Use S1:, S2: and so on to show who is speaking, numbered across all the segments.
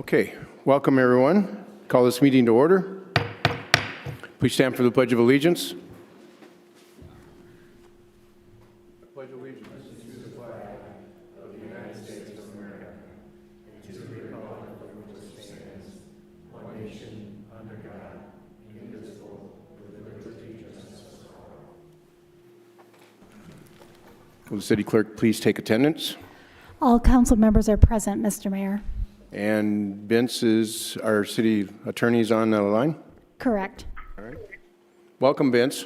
S1: Okay, welcome everyone. Call this meeting to order. Please stand for the Pledge of Allegiance. I pledge allegiance to the flag of the United States of America and to the republic for which it stands, one nation, under God, indivisible, with liberty and justice for all. Will the city clerk please take attendance?
S2: All council members are present, Mr. Mayor.
S1: And Vince is our city attorney's on the line?
S2: Correct.
S1: All right. Welcome, Vince.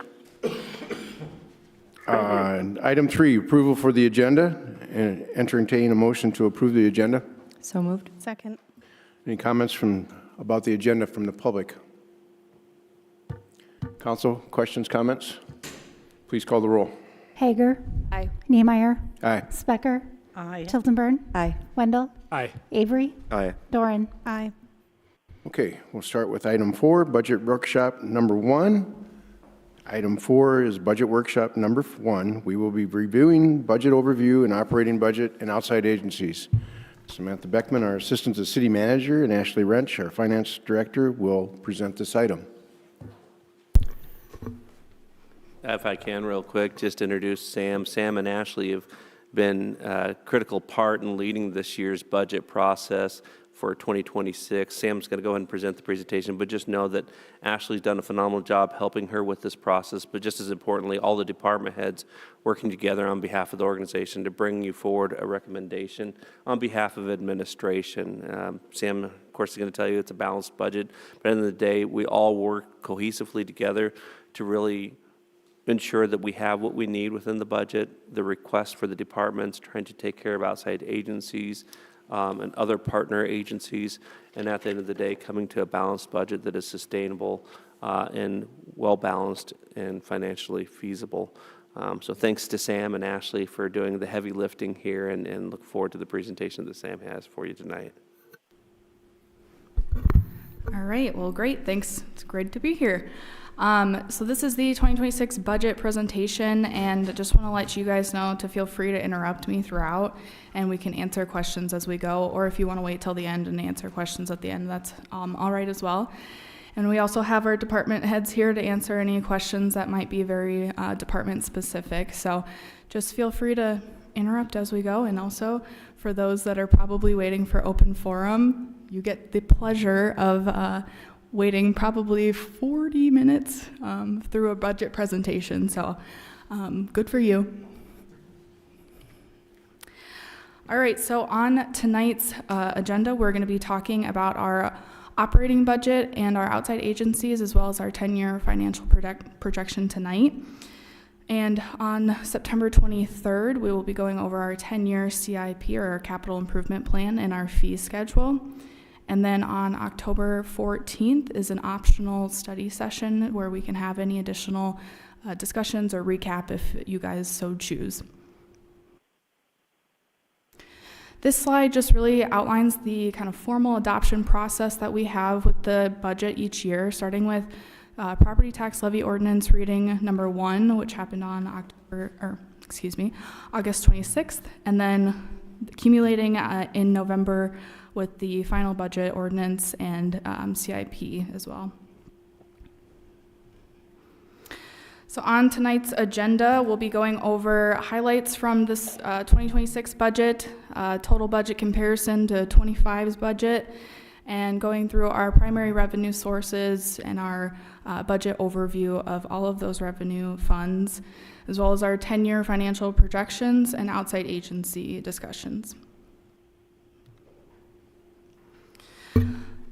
S1: Item 3, approval for the agenda. And entertain a motion to approve the agenda.
S3: So moved.
S4: Second.
S1: Any comments about the agenda from the public? Council, questions, comments? Please call the roll.
S2: Hager.
S4: Aye.
S2: Niemeyer.
S1: Aye.
S2: Specker.
S4: Aye.
S2: Tiltonburn.
S3: Aye.
S2: Wendell.
S5: Aye.
S2: Avery.
S1: Aye.
S2: Doran.
S4: Aye.
S1: Okay, we'll start with item 4, budget workshop number 1. Item 4 is budget workshop number 1. We will be reviewing budget overview and operating budget and outside agencies. Samantha Beckman, our assistant to city manager, and Ashley Wrench, our finance director, will present this item.
S6: If I can, real quick, just introduce Sam. Sam and Ashley have been a critical part in leading this year's budget process for 2026. Sam's going to go ahead and present the presentation, but just know that Ashley's done a phenomenal job helping her with this process, but just as importantly, all the department heads working together on behalf of the organization to bring you forward a recommendation on behalf of administration. Sam, of course, is going to tell you it's a balanced budget, but at the end of the day, we all work cohesively together to really ensure that we have what we need within the budget, the request for the departments, trying to take care of outside agencies and other partner agencies, and at the end of the day, coming to a balanced budget that is sustainable and well-balanced and financially feasible. So thanks to Sam and Ashley for doing the heavy lifting here, and look forward to the presentation that Sam has for you tonight.
S7: All right, well, great, thanks. It's great to be here. So this is the 2026 budget presentation, and I just want to let you guys know to feel free to interrupt me throughout, and we can answer questions as we go, or if you want to wait till the end and answer questions at the end, that's all right as well. And we also have our department heads here to answer any questions that might be very department specific, so just feel free to interrupt as we go. And also, for those that are probably waiting for open forum, you get the pleasure of waiting probably 40 minutes through a budget presentation, so good for you. All right, so on tonight's agenda, we're going to be talking about our operating budget and our outside agencies, as well as our 10-year financial projection tonight. And on September 23rd, we will be going over our 10-year CIP, or our capital improvement plan, and our fee schedule. And then on October 14th is an optional study session where we can have any additional discussions or recap if you guys so choose. This slide just really outlines the kind of formal adoption process that we have with the budget each year, starting with property tax levy ordinance reading number 1, which happened on August 26th, and then accumulating in November with the final budget ordinance and CIP as well. So on tonight's agenda, we'll be going over highlights from this 2026 budget, total budget comparison to 25's budget, and going through our primary revenue sources and our budget overview of all of those revenue funds, as well as our 10-year financial projections and outside agency discussions.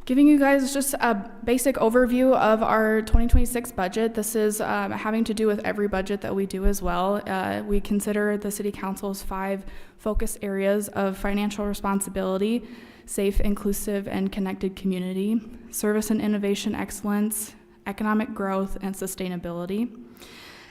S7: Giving you guys just a basic overview of our 2026 budget. This is having to do with every budget that we do as well. We consider the City Council's 5 focus areas of financial responsibility: safe, inclusive, and connected community, service and innovation excellence, economic growth, and sustainability.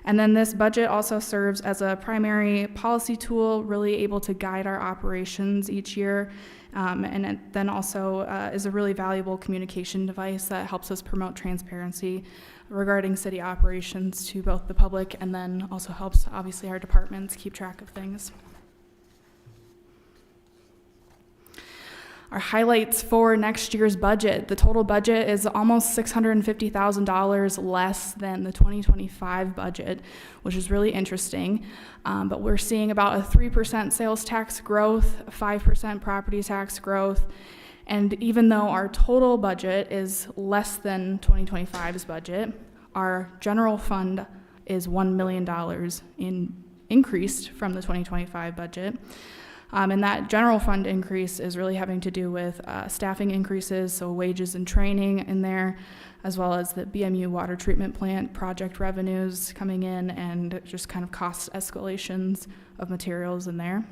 S7: And then this budget also serves as a primary policy tool, really able to guide our operations each year. And it then also is a really valuable communication device that helps us promote transparency regarding city operations to both the public, and then also helps, obviously, our departments keep track of things. Our highlights for next year's budget: the total budget is almost $650,000 less than the 2025 budget, which is really interesting. But we're seeing about a 3% sales tax growth, 5% property tax growth, and even though our total budget is less than 2025's budget, our general fund is $1 million increased from the 2025 budget. And that general fund increase is really having to do with staffing increases, so wages and training in there, as well as the BMU water treatment plant project revenues coming in, and just kind of cost escalations of materials in there.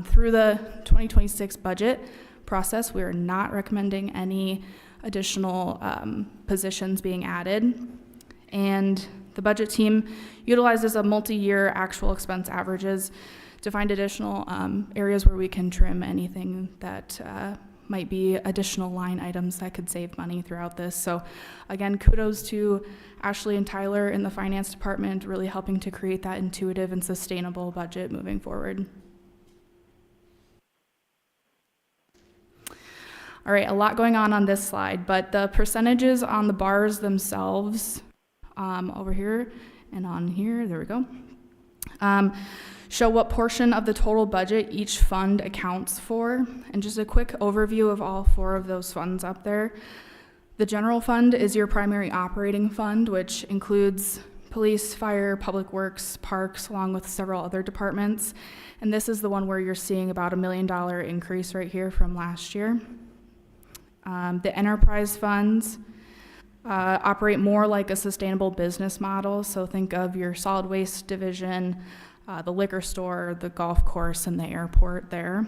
S7: Through the 2026 budget process, we are not recommending any additional positions being added. And the budget team utilizes a multi-year actual expense averages to find additional areas where we can trim anything that might be additional line items that could save money throughout this. So again, kudos to Ashley and Tyler in the finance department, really helping to create that intuitive and sustainable budget moving forward. All right, a lot going on this slide, but the percentages on the bars themselves, over here and on here, there we go, show what portion of the total budget each fund accounts for. And just a quick overview of all 4 of those funds up there. The general fund is your primary operating fund, which includes police, fire, public works, parks, along with several other departments. And this is the one where you're seeing about $1 million increase right here from last year. The enterprise funds operate more like a sustainable business model. So think of your solid waste division, the liquor store, the golf course, and the airport there.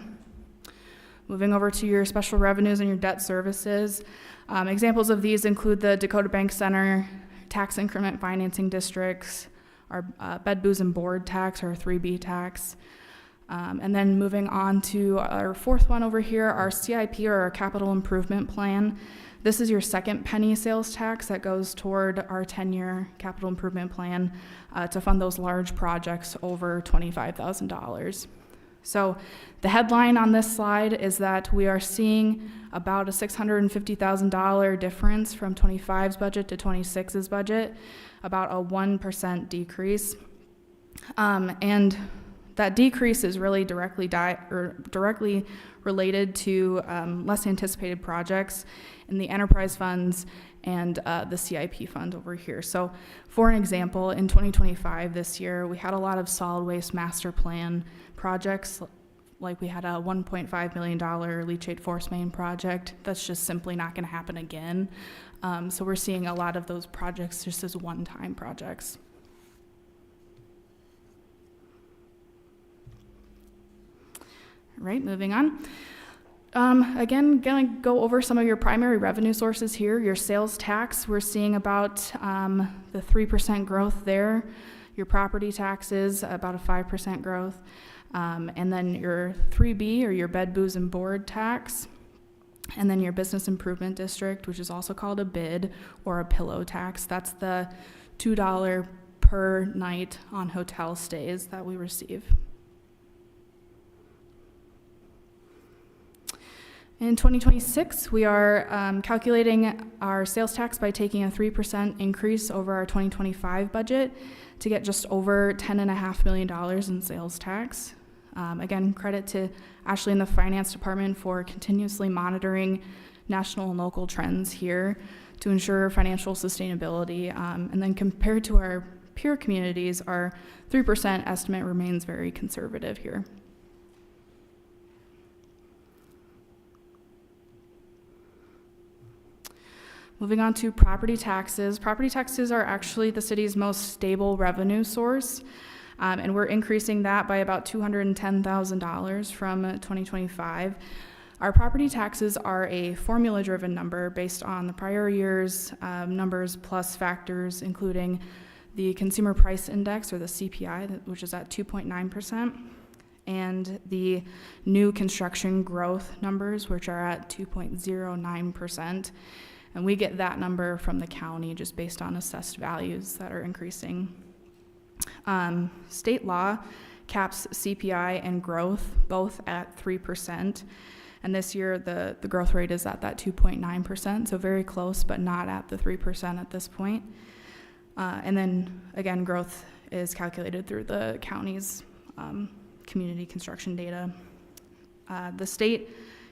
S7: Moving over to your special revenues and your debt services. Examples of these include the Dakota Bank Center, tax increment financing districts, our bed, booze, and board tax, or 3B tax. And then moving on to our 4th one over here, our CIP, or our capital improvement plan. This is your second penny sales tax that goes toward our 10-year capital improvement plan to fund those large projects over $25,000. So the headline on this slide is that we are seeing about a $650,000 difference from 25's budget to 26's budget, about a 1% decrease. And that decrease is really directly related to less anticipated projects in the enterprise funds and the CIP fund over here. So for an example, in 2025 this year, we had a lot of solid waste master plan projects, like we had a $1.5 million leachate force main project. That's just simply not going to happen again. So we're seeing a lot of those projects just as one-time projects. All right, moving on. Again, gonna go over some of your primary revenue sources here. Your sales tax, we're seeing about the 3% growth there. Your property taxes, about a 5% growth. And then your 3B, or your bed, booze, and board tax. And then your business improvement district, which is also called a BID or a pillow tax. That's the $2 per night on hotel stays that we receive. In 2026, we are calculating our sales tax by taking a 3% increase over our 2025 budget to get just over $10.5 million in sales tax. Again, credit to Ashley and the finance department for continuously monitoring national and local trends here to ensure financial sustainability. And then compared to our peer communities, our 3% estimate remains very conservative here. Moving on to property taxes. Property taxes are actually the city's most stable revenue source, and we're increasing that by about $210,000 from 2025. Our property taxes are a formula-driven number based on the prior year's numbers plus factors, including the Consumer Price Index, or the CPI, which is at 2.9%, and the new construction growth numbers, which are at 2.09%. And we get that number from the county just based on assessed values that are increasing. State law caps CPI and growth both at 3%. And this year, the growth rate is at that 2.9%, so very close, but not at the 3% at this point. And then, again, growth is calculated through the county's community construction data. The state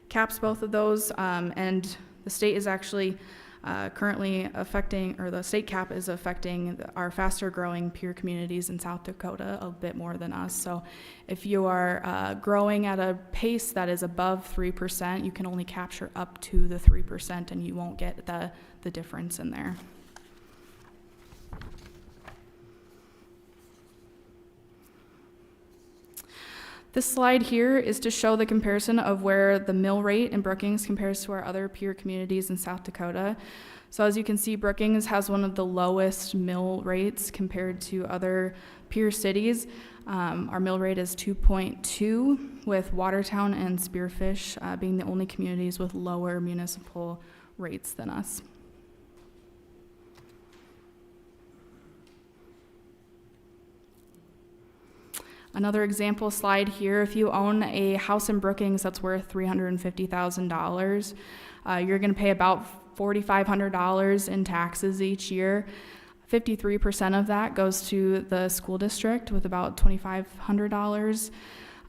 S7: caps both of those, and the state is actually currently affecting, or the state cap is affecting our faster growing peer communities in South Dakota a bit more than us. So if you are growing at a pace that is above 3%, you can only capture up to the 3%, and you won't get the difference in there. This slide here is to show the comparison of where the mill rate in Brookings compares to our other peer communities in South Dakota. So as you can see, Brookings has one of the lowest mill rates compared to other peer cities. Our mill rate is 2.2, with Watertown and Spearfish being the only communities with lower municipal rates than us. Another example slide here, if you own a house in Brookings that's worth $350,000, you're going to pay about $4,500 in taxes each year. 53% of that goes to the school district with about $2,500.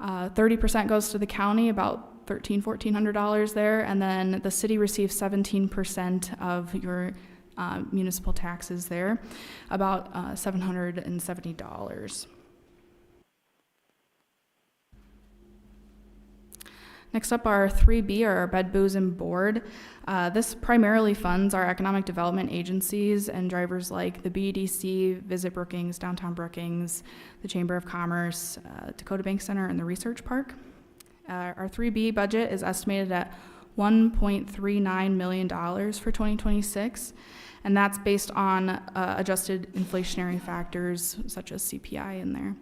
S7: 30% goes to the county, about $1,400 there, and then the city receives 17% of your municipal taxes there, about $770. Next up are 3B, or our Bed, Booze, and Board. This primarily funds our economic development agencies and drivers like the BEDC, Visit Brookings, Downtown Brookings, the Chamber of Commerce, Dakota Bank Center, and the Research Park. Our 3B budget is estimated at $1.39 million for 2026, and that's based on adjusted inflationary factors such as CPI in there.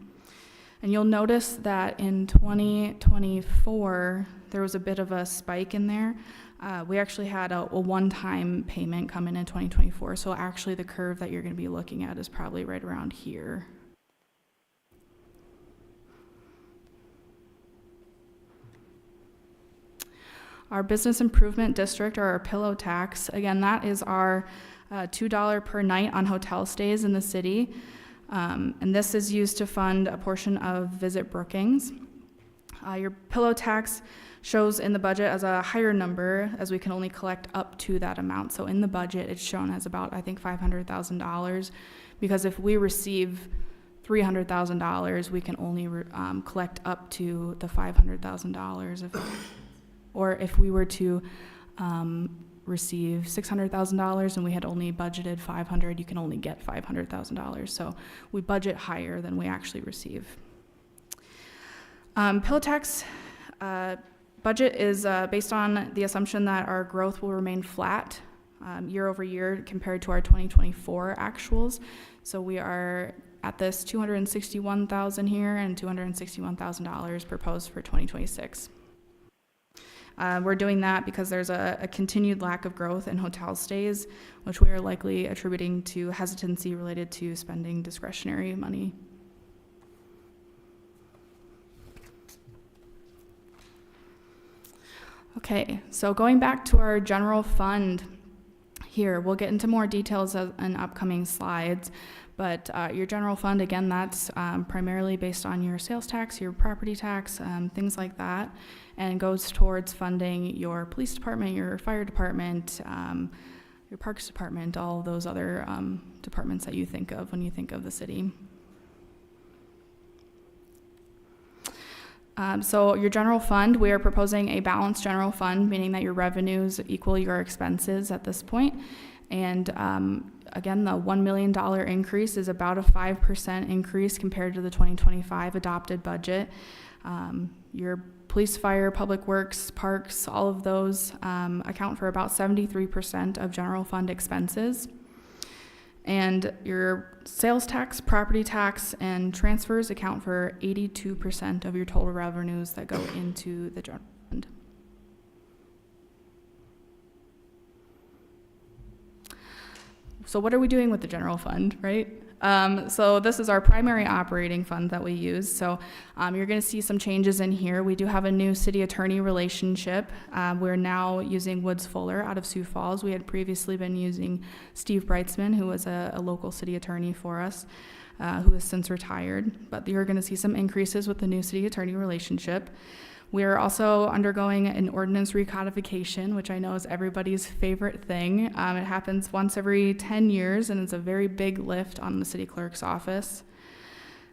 S7: And you'll notice that in 2024, there was a bit of a spike in there. We actually had a one-time payment come in 2024, so actually the curve that you're going to be looking at is probably right around here. Our business improvement district, or our pillow tax, again, that is our $2 per night on hotel stays in the city. And this is used to fund a portion of Visit Brookings. Your pillow tax shows in the budget as a higher number, as we can only collect up to that amount. So in the budget, it's shown as about, I think, $500,000, because if we receive $300,000, we can only collect up to the $500,000. Or if we were to receive $600,000 and we had only budgeted $500,000, you can only get $500,000. So we budget higher than we actually receive. Pillow tax budget is based on the assumption that our growth will remain flat year over year compared to our 2024 actuals. So we are at this $261,000 here and $261,000 proposed for 2026. We're doing that because there's a continued lack of growth in hotel stays, which we are likely attributing to hesitancy related to spending discretionary money. Okay, so going back to our general fund here, we'll get into more details in upcoming slides, but your general fund, again, that's primarily based on your sales tax, your property tax, things like that, and goes towards funding your police department, your fire department, your parks department, all of those other departments that you think of when you think of the city. So your general fund, we are proposing a balanced general fund, meaning that your revenues equal your expenses at this point. And again, the $1 million increase is about a 5% increase compared to the 2025 adopted budget. Your police, fire, public works, parks, all of those account for about 73% of general fund expenses. And your sales tax, property tax, and transfers account for 82% of your total revenues that go into the general fund. So what are we doing with the general fund, right? So this is our primary operating fund that we use. So you're going to see some changes in here. We do have a new city attorney relationship. We're now using Woods Fuller out of Sioux Falls. We had previously been using Steve Breitzman, who was a local city attorney for us, who has since retired. But you're going to see some increases with the new city attorney relationship. We are also undergoing an ordinance recodification, which I know is everybody's favorite thing. It happens once every 10 years, and it's a very big lift on the city clerk's office.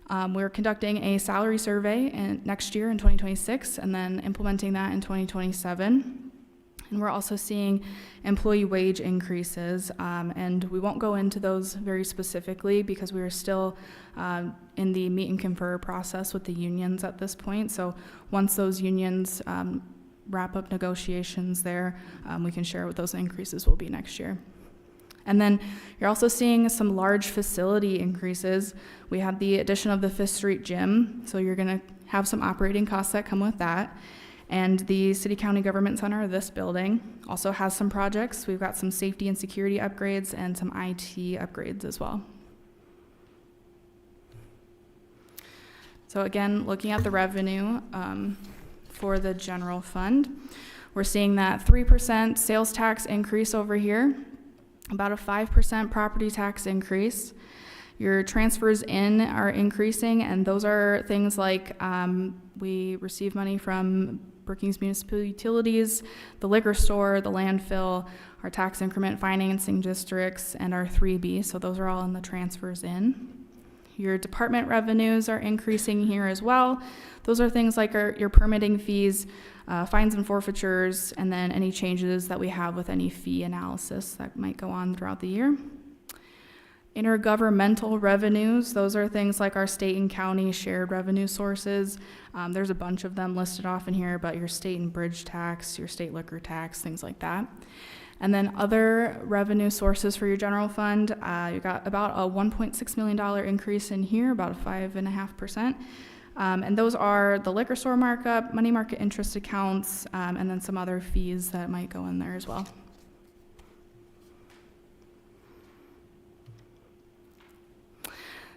S7: We're conducting a salary survey next year in 2026, and then implementing that in 2027. And we're also seeing employee wage increases, and we won't go into those very specifically because we are still in the meet and confer process with the unions at this point. So once those unions wrap up negotiations there, we can share what those increases will be next year. And then you're also seeing some large facility increases. We had the addition of the Fifth Street Gym, so you're going to have some operating costs that come with that. And the City County Government Center, this building, also has some projects. We've got some safety and security upgrades and some IT upgrades as well. So again, looking at the revenue for the general fund, we're seeing that 3% sales tax increase over here, about a 5% property tax increase. Your transfers in are increasing, and those are things like we receive money from Brookings Municipal Utilities, the liquor store, the landfill, our tax increment financing districts, and our 3B. So those are all in the transfers in. Your department revenues are increasing here as well. Those are things like your permitting fees, fines and forfeitures, and then any changes that we have with any fee analysis that might go on throughout the year. Intergovernmental revenues, those are things like our state and county shared revenue sources. There's a bunch of them listed off in here, but your state and bridge tax, your state liquor tax, things like that. And then other revenue sources for your general fund, you got about a $1.6 million increase in here, about a 5.5%. And those are the liquor store markup, money market interest accounts, and then some other fees that might go in there as well.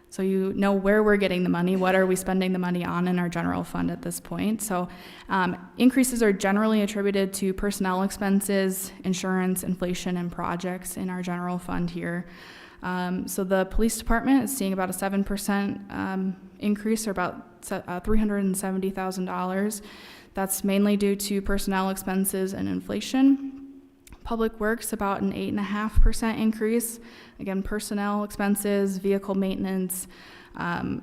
S7: So you know where we're getting the money, what are we spending the money on in our general fund at this point. So increases are generally attributed to personnel expenses, insurance, inflation, and projects in our general fund here. So the police department is seeing about a 7% increase, or about $370,000. That's mainly due to personnel expenses and inflation. Public Works, about an 8.5% increase. Again, personnel expenses, vehicle maintenance,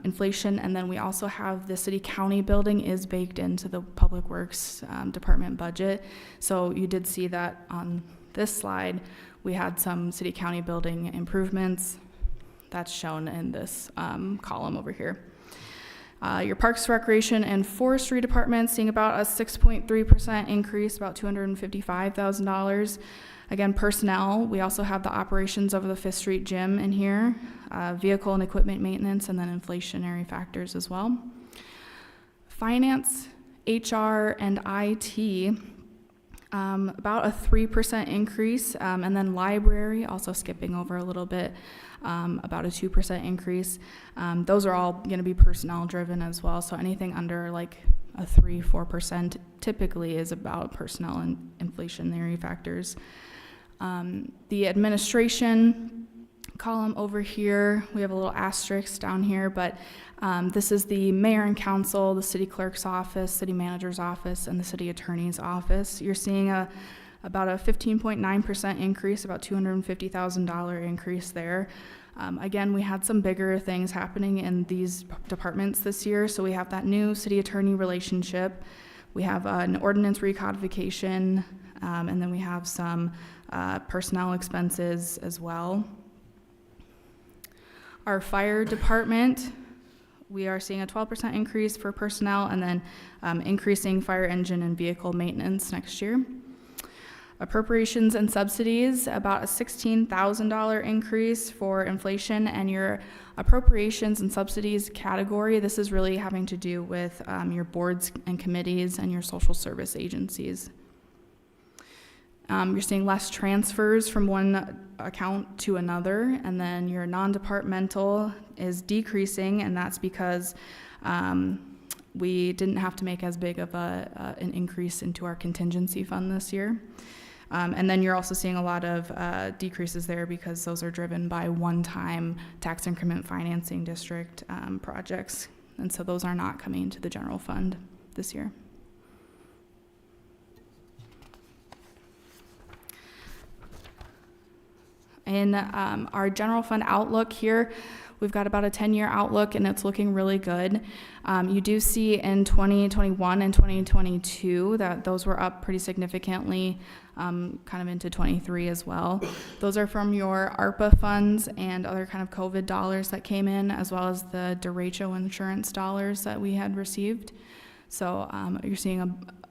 S7: inflation, and then we also have the city county building is baked into the Public Works department budget. So you did see that on this slide. We had some city county building improvements. That's shown in this column over here. Your Parks, Recreation, and Forestry department seeing about a 6.3% increase, about $255,000. Again, personnel, we also have the operations of the Fifth Street Gym in here, vehicle and equipment maintenance, and then inflationary factors as well. Finance, HR, and IT, about a 3% increase, and then library, also skipping over a little bit, about a 2% increase. Those are all going to be personnel driven as well, so anything under like a 3-4% typically is about personnel and inflationary factors. The administration column over here, we have a little asterisk down here, but this is the mayor and council, the city clerk's office, city manager's office, and the city attorney's office. You're seeing about a 15.9% increase, about $250,000 increase there. Again, we had some bigger things happening in these departments this year. So we have that new city attorney relationship. We have an ordinance recodification, and then we have some personnel expenses as well. Our fire department, we are seeing a 12% increase for personnel, and then increasing fire engine and vehicle maintenance next year. Appropriations and subsidies, about a $16,000 increase for inflation, and your appropriations and subsidies category, this is really having to do with your boards and committees and your social service agencies. You're seeing less transfers from one account to another, and then your non-departmental is decreasing, and that's because we didn't have to make as big of an increase into our contingency fund this year. And then you're also seeing a lot of decreases there because those are driven by one-time tax increment financing district projects. And so those are not coming to the general fund this year. In our general fund outlook here, we've got about a 10-year outlook, and it's looking really good. You do see in 2021 and 2022 that those were up pretty significantly, kind of into 23 as well. Those are from your ARPA funds and other kind of COVID dollars that came in, as well as the derecho insurance dollars that we had received. So you're seeing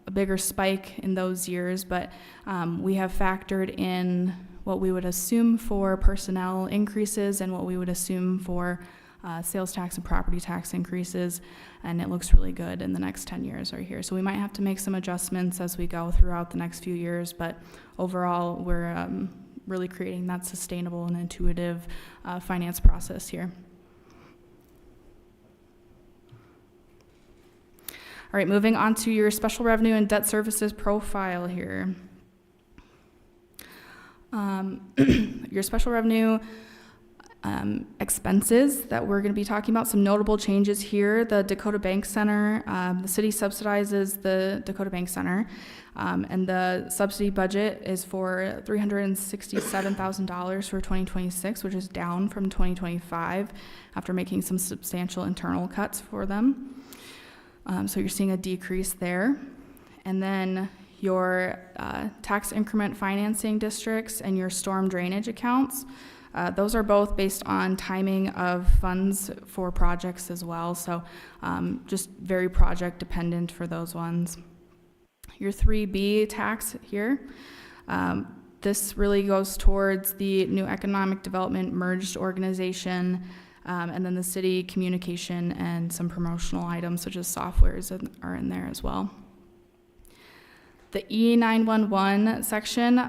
S7: a bigger spike in those years, but we have factored in what we would assume for personnel increases and what we would assume for sales tax and property tax increases, and it looks really good in the next 10 years right here. So we might have to make some adjustments as we go throughout the next few years, but overall we're really creating that sustainable and intuitive finance process here. All right, moving on to your special revenue and debt services profile here. Your special revenue expenses that we're going to be talking about, some notable changes here. The Dakota Bank Center, the city subsidizes the Dakota Bank Center, and the subsidy budget is for $367,000 for 2026, which is down from 2025 after making some substantial internal cuts for them. So you're seeing a decrease there. And then your tax increment financing districts and your storm drainage accounts. Those are both based on timing of funds for projects as well, so just very project dependent for those ones. Your 3B tax here, this really goes towards the new economic development merged organization, and then the city communication and some promotional items such as softwares are in there as well. The E911 section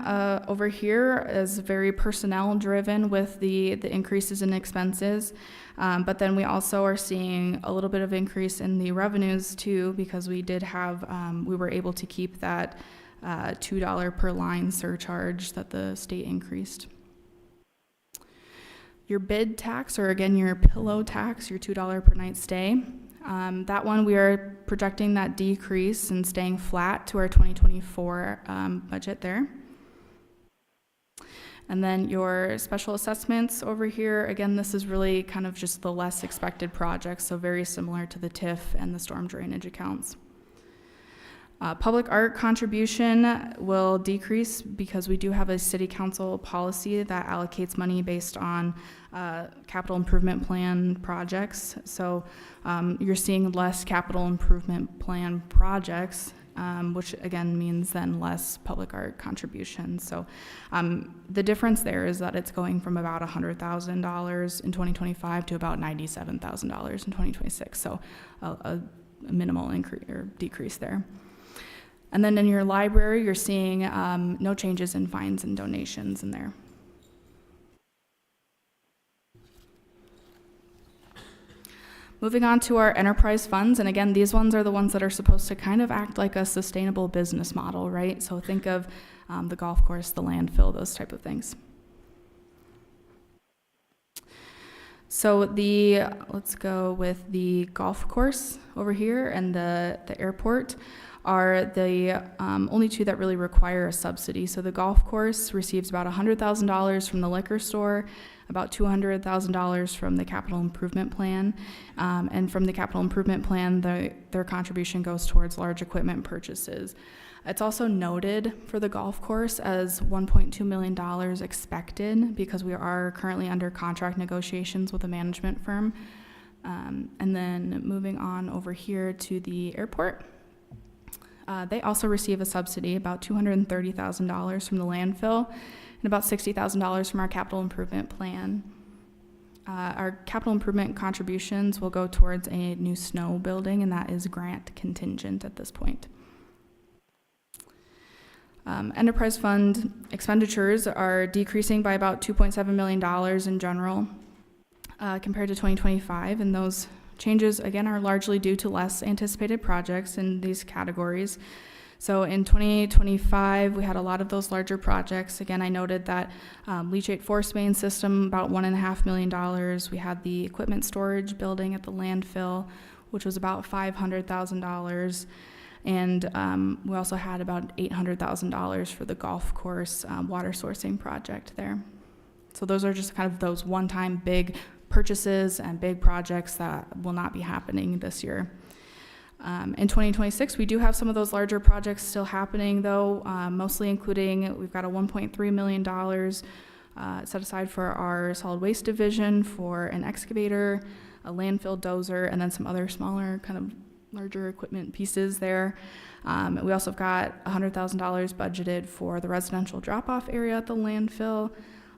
S7: over here is very personnel driven with the increases in expenses, but then we also are seeing a little bit of increase in the revenues too, because we did have, we were able to keep that $2 per line surcharge that the state increased. Your bid tax, or again your pillow tax, your $2 per night stay, that one we are projecting that decrease and staying flat to our 2024 budget there. And then your special assessments over here, again, this is really kind of just the less expected projects, so very similar to the TIF and the storm drainage accounts. Public art contribution will decrease because we do have a city council policy that allocates money based on capital improvement plan projects. So you're seeing less capital improvement plan projects, which again means then less public art contributions. So the difference there is that it's going from about $100,000 in 2025 to about $97,000 in 2026. So a minimal increase or decrease there. And then in your library, you're seeing no changes in fines and donations in there. Moving on to our enterprise funds, and again, these ones are the ones that are supposed to kind of act like a sustainable business model, right? So think of the golf course, the landfill, those type of things. So let's go with the golf course over here and the airport are the only two that really require a subsidy. So the golf course receives about $100,000 from the liquor store, about $200,000 from the capital improvement plan, and from the capital improvement plan, their contribution goes towards large equipment purchases. It's also noted for the golf course as $1.2 million expected because we are currently under contract negotiations with a management firm. And then moving on over here to the airport. They also receive a subsidy, about $230,000 from the landfill and about $60,000 from our capital improvement plan. Our capital improvement contributions will go towards a new snow building, and that is grant contingent at this point. Enterprise fund expenditures are decreasing by about $2.7 million in general compared to 2025, and those changes, again, are largely due to less anticipated projects in these categories. So in 2025, we had a lot of those larger projects. Again, I noted that leachate force main system, about $1.5 million. We had the equipment storage building at the landfill, which was about $500,000. And we also had about $800,000 for the golf course water sourcing project there. So those are just kind of those one-time big purchases and big projects that will not be happening this year. In 2026, we do have some of those larger projects still happening, though, mostly including, we've got a $1.3 million set aside for our solid waste division for an excavator, a landfill dozer, and then some other smaller kind of larger equipment pieces there. We also have got $100,000 budgeted for the residential drop-off area at the landfill,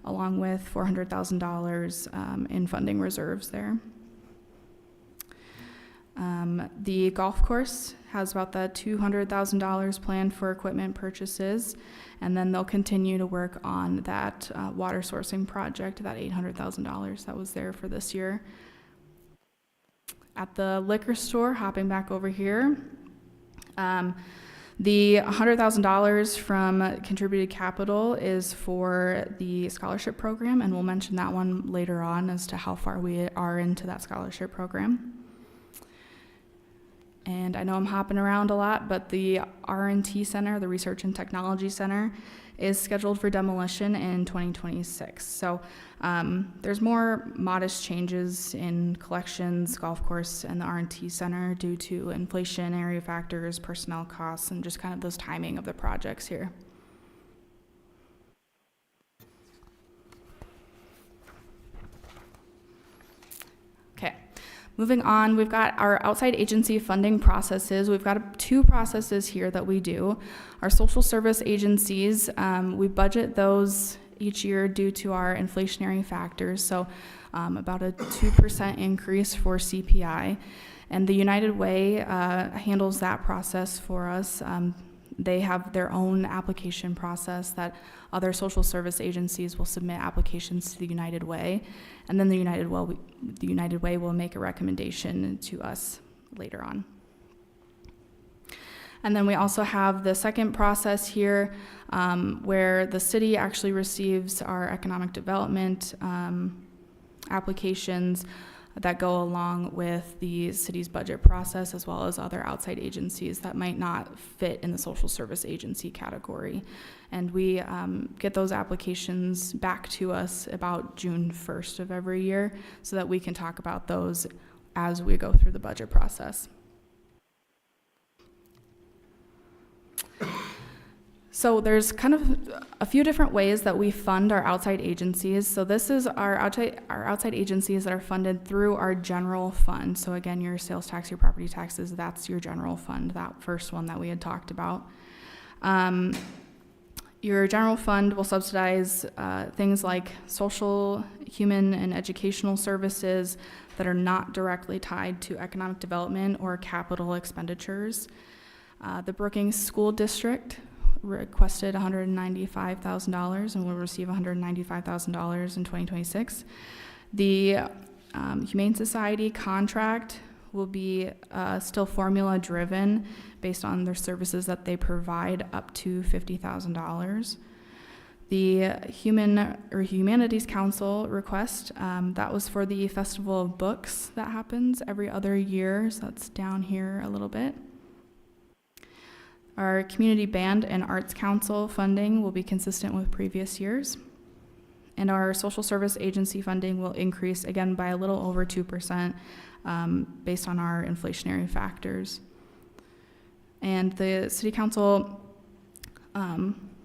S7: along with $400,000 in funding reserves there. The golf course has about the $200,000 planned for equipment purchases, and then they'll continue to work on that water sourcing project, that $800,000 that was there for this year. At the liquor store, hopping back over here, the $100,000 from contributed capital is for the scholarship program, and we'll mention that one later on as to how far we are into that scholarship program. And I know I'm hopping around a lot, but the R&T Center, the Research and Technology Center, is scheduled for demolition in 2026. So there's more modest changes in collections, golf course, and the R&T Center due to inflationary factors, personnel costs, and just kind of those timing of the projects here. Okay. Moving on, we've got our outside agency funding processes. We've got two processes here that we do. Our social service agencies, we budget those each year due to our inflationary factors, so about a 2% increase for CPI. And the United Way handles that process for us. They have their own application process that other social service agencies will submit applications to the United Way, and then the United Way will make a recommendation to us later on. And then we also have the second process here where the city actually receives our economic development applications that go along with the city's budget process, as well as other outside agencies that might not fit in the social service agency category. And we get those applications back to us about June 1st of every year so that we can talk about those as we go through the budget process. So there's kind of a few different ways that we fund our outside agencies. So this is our outside agencies that are funded through our general fund. So again, your sales tax, your property taxes, that's your general fund, that first one that we had talked about. Your general fund will subsidize things like social, human, and educational services that are not directly tied to economic development or capital expenditures. The Brookings School District requested $195,000 and will receive $195,000 in 2026. The Humane Society contract will be still formula driven based on their services that they provide up to $50,000. The Humanities Council request, that was for the Festival of Books that happens every other year, so that's down here a little bit. Our Community Band and Arts Council funding will be consistent with previous years. And our social service agency funding will increase again by a little over 2% based on our inflationary factors. And the City Council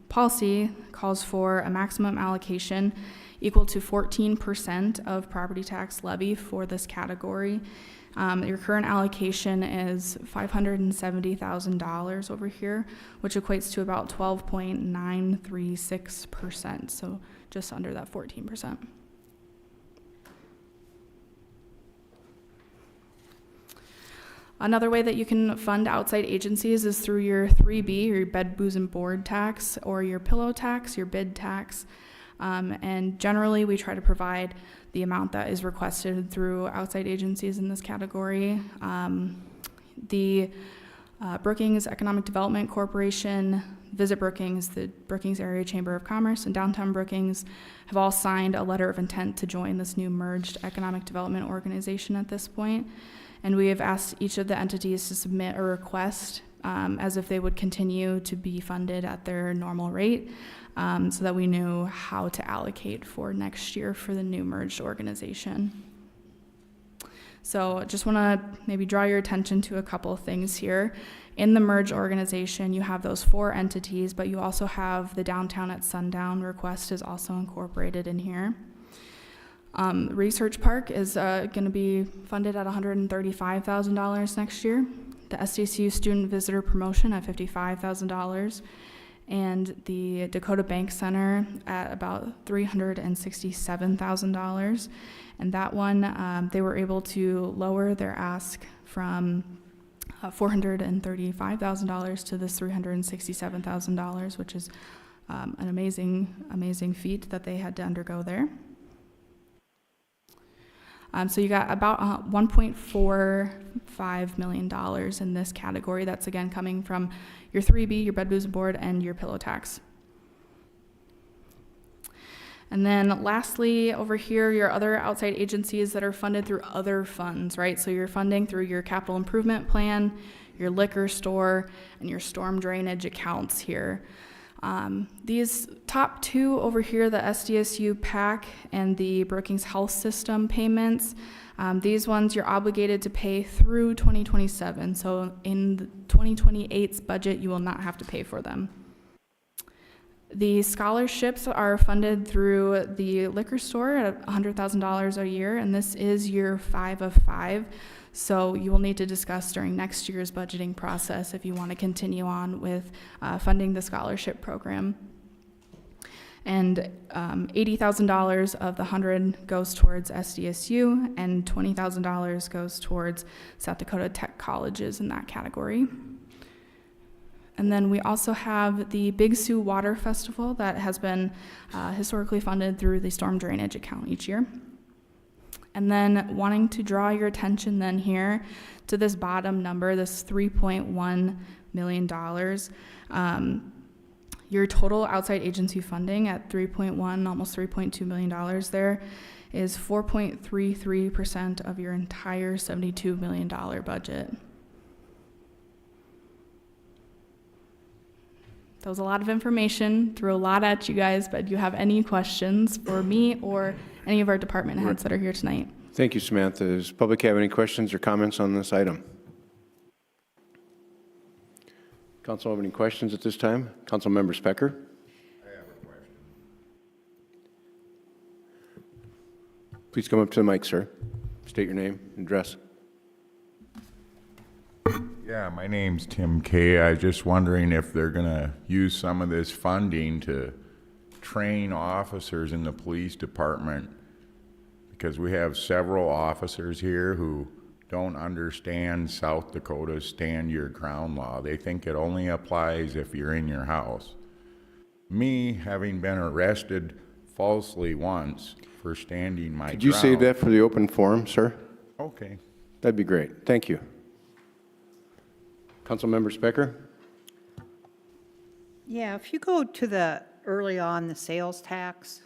S7: policy calls for a maximum allocation equal to 14% of property tax levy for this category. Your current allocation is $570,000 over here, which equates to about 12.936%, so just under that 14%. Another way that you can fund outside agencies is through your 3B, your bed, booze, and board tax, or your pillow tax, your bid tax. And generally, we try to provide the amount that is requested through outside agencies in this category. The Brookings Economic Development Corporation, Visit Brookings, the Brookings Area Chamber of Commerce, and Downtown Brookings have all signed a letter of intent to join this new merged economic development organization at this point. And we have asked each of the entities to submit a request as if they would continue to be funded at their normal rate, so that we knew how to allocate for next year for the new merged organization. So I just want to maybe draw your attention to a couple of things here. In the merged organization, you have those 4 entities, but you also have the Downtown at Sundown request is also incorporated in here. Research Park is going to be funded at $135,000 next year. The SDSU Student Visitor Promotion at $55,000. And the Dakota Bank Center at about $367,000. And that one, they were able to lower their ask from $435,000 to this $367,000, which is an amazing feat that they had to undergo there. So you got about $1.45 million in this category. That's again coming from your 3B, your bed, booze, and board, and your pillow tax. And then lastly, over here, your other outside agencies that are funded through other funds, right? So you're funding through your capital improvement plan, your liquor store, and your storm drainage accounts here. These top 2 over here, the SDSU PAC and the Brookings Health System payments, these ones you're obligated to pay through 2027. So in the 2028's budget, you will not have to pay for them. The scholarships are funded through the liquor store at $100,000 a year, and this is year 5 of 5. So you will need to discuss during next year's budgeting process if you want to continue on with funding the scholarship program. And $80,000 of the 100 goes towards SDSU, and $20,000 goes towards South Dakota Tech colleges in that category. And then we also have the Big Sioux Water Festival that has been historically funded through the storm drainage account each year. And then wanting to draw your attention then here to this bottom number, this $3.1 million. Your total outside agency funding at 3.1, almost $3.2 million there is 4.33% of your entire $72 million budget. That was a lot of information, threw a lot at you guys, but do you have any questions for me or any of our department heads that are here tonight?
S1: Thank you, Samantha. Does the public have any questions or comments on this item? Council have any questions at this time? Councilmember Specker?
S3: I have a question.
S1: Please come up to the mic, sir. State your name and address.
S3: Yeah, my name's Tim Kay. I was just wondering if they're going to use some of this funding to train officers in the police department, because we have several officers here who don't understand South Dakota's stand your ground law. They think it only applies if you're in your house. Me, having been arrested falsely once for standing my ground.
S1: Could you save that for the open forum, sir?
S3: Okay.
S1: That'd be great. Thank you. Councilmember Specker?
S4: Yeah, if you go to the early on the sales tax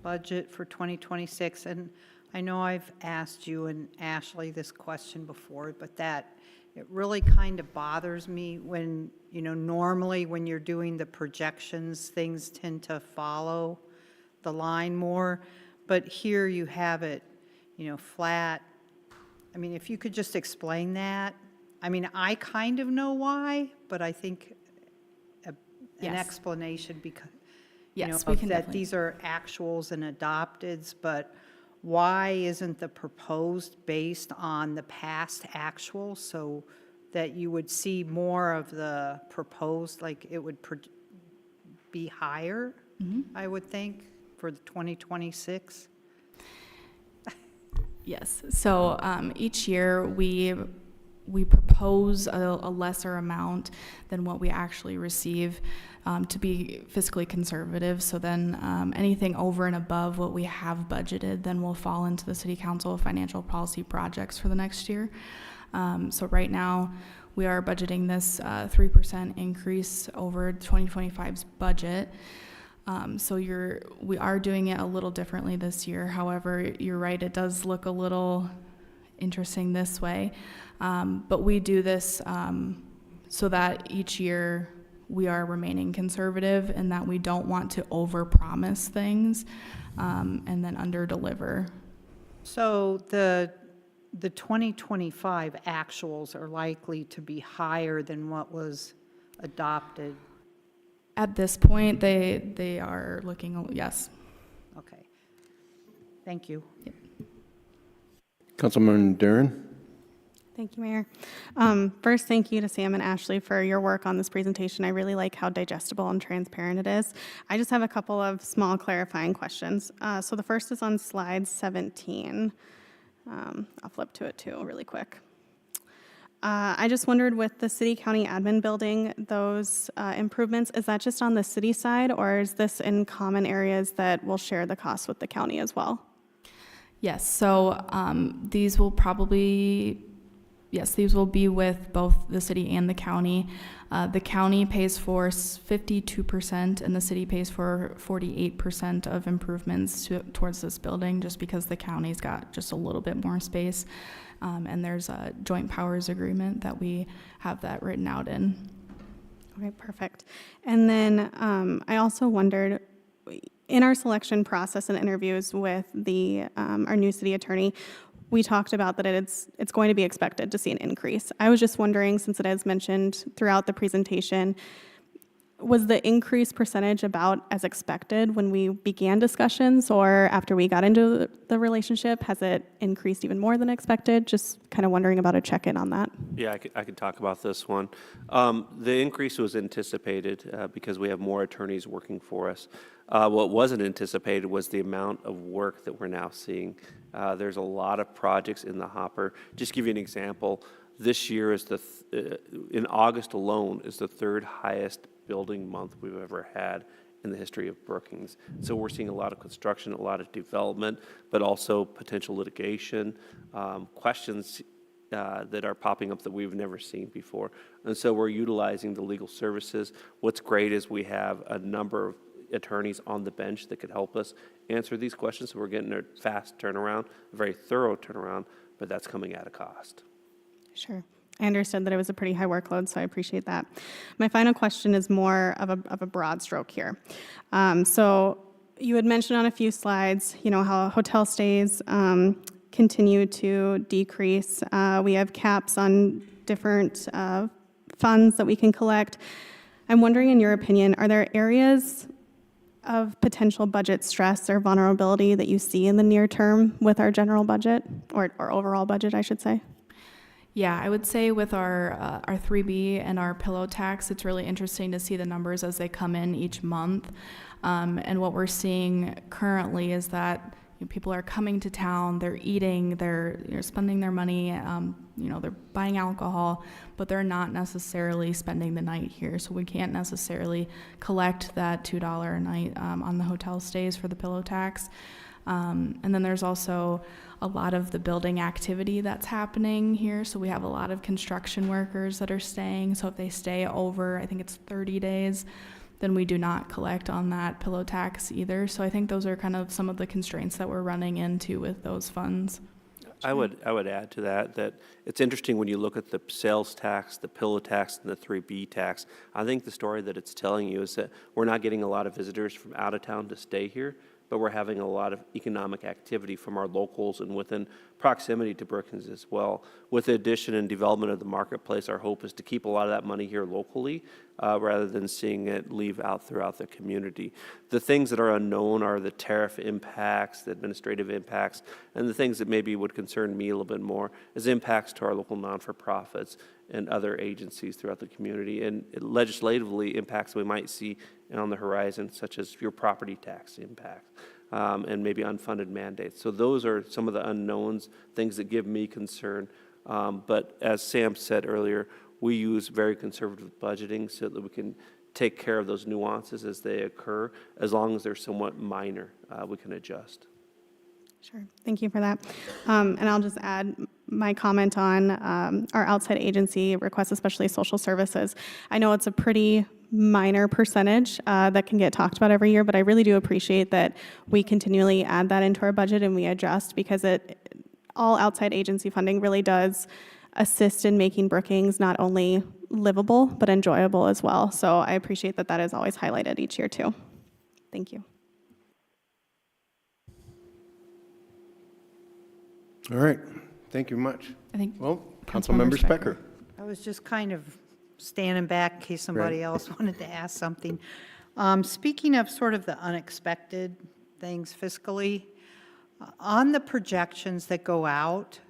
S4: budget for 2026, and I know I've asked you and Ashley this question before, but that it really kind of bothers me when, you know, normally when you're doing the projections, things tend to follow the line more, but here you have it, you know, flat. I mean, if you could just explain that. I mean, I kind of know why, but I think an
S7: Yes.
S4: explanation, because, you know,
S7: Yes, we can
S4: that
S7: definitely.
S4: these are actuals and adopteds, but why isn't the proposed based on the past actual, so that you would see more of the proposed, like it would be higher, I would think, for the 2026?
S7: Yes. So each year we propose a lesser amount than what we actually receive to be fiscally conservative. So then anything over and above what we have budgeted then will fall into the City Council financial policy projects for the next year. So right now we are budgeting this 3% increase over 2025's budget. So we are doing it a little differently this year. However, you're right, it does look a little interesting this way. But we do this so that each year we are remaining conservative and that we don't want to overpromise things and then underdeliver.
S4: So the 2025 actuals are likely to be higher than what was adopted.
S7: At this point, they are looking, yes.
S4: Okay. Thank you.
S1: Councilman Darren?
S5: Thank you, Mayor. First, thank you to Sam and Ashley for your work on this presentation. I really like how digestible and transparent it is. I just have a couple of small clarifying questions. So the first is on slide 17. I'll flip to it too really quick. I just wondered with the city-county admin building, those improvements, is that just on the city side or is this in common areas that will share the cost with the county as well?
S7: Yes, so these will be with both the city and the county. The county pays for 52% and the city pays for 48% of improvements towards this building, just because the county's got just a little bit more space. And there's a joint powers agreement that we have that written out in.
S5: Okay, perfect. And then I also wondered, in our selection process and interviews with our new city attorney, we talked about that it's going to be expected to see an increase. I was just wondering, since it is mentioned throughout the presentation, was the increase percentage about as expected when we began discussions, or after we got into the relationship, has it increased even more than expected? Just kind of wondering about a check-in on that.
S6: Yeah, I could talk about this one. The increase was anticipated because we have more attorneys working for us. What wasn't anticipated was the amount of work that we're now seeing. There's a lot of projects in the hopper. Just to give you an example, this year is in August alone is the third highest building month we've ever had in the history of Brookings. So we're seeing a lot of construction, a lot of development, but also potential litigation, questions that are popping up that we've never seen before. And so we're utilizing the legal services. What's great is we have a number of attorneys on the bench that could help us answer these questions. So we're getting a fast turnaround, a very thorough turnaround, but that's coming at a cost.
S5: Sure. I understood that it was a pretty high workload, so I appreciate that. My final question is more of a broad stroke here. So you had mentioned on a few slides, how hotel stays continue to decrease. We have caps on different funds that we can collect. I'm wondering, in your opinion, are there areas of potential budget stress or vulnerability that you see in the near term with our general budget, or overall budget, I should say?
S7: Yeah, I would say with our 3B and our pillow tax, it's really interesting to see the numbers as they come in each month. And what we're seeing currently is that people are coming to town, they're eating, they're spending their money, they're buying alcohol, but they're not necessarily spending the night here. So we can't necessarily collect that $2 a night on the hotel stays for the pillow tax. And then there's also a lot of the building activity that's happening here. So we have a lot of construction workers that are staying. So if they stay over, I think it's 30 days, then we do not collect on that pillow tax either. So I think those are kind of some of the constraints that we're running into with those funds.
S6: I would add to that it's interesting when you look at the sales tax, the pillow tax, and the 3B tax. I think the story that it's telling you is that we're not getting a lot of visitors from out of town to stay here, but we're having a lot of economic activity from our locals and within proximity to Brookings as well. With the addition and development of the marketplace, our hope is to keep a lot of that money here locally rather than seeing it leave out throughout the community. The things that are unknown are the tariff impacts, the administrative impacts, and the things that maybe would concern me a little bit more is impacts to our local non-for-profits and other agencies throughout the community, and legislatively impacts we might see on the horizon, such as your property tax impact. and maybe unfunded mandates. So those are some of the unknowns, things that give me concern. But as Sam said earlier, we use very conservative budgeting so that we can take care of those nuances as they occur. As long as they're somewhat minor, we can adjust.
S5: Sure, thank you for that. And I'll just add my comment on our outside agency requests, especially social services. I know it's a pretty minor percentage that can get talked about every year, but I really do appreciate that we continually add that into our budget and we adjust, because all outside agency funding really does assist in making Brookings not only livable, but enjoyable as well. So I appreciate that that is always highlighted each year too. Thank you.
S1: All right, thank you much.
S7: I think
S1: Well,
S7: Councilmember
S1: Councilmember Specker.
S4: I was just kind of standing back in case somebody
S1: Right.
S4: else wanted to ask something. Speaking of sort of the unexpected things fiscally, on the projections that go out,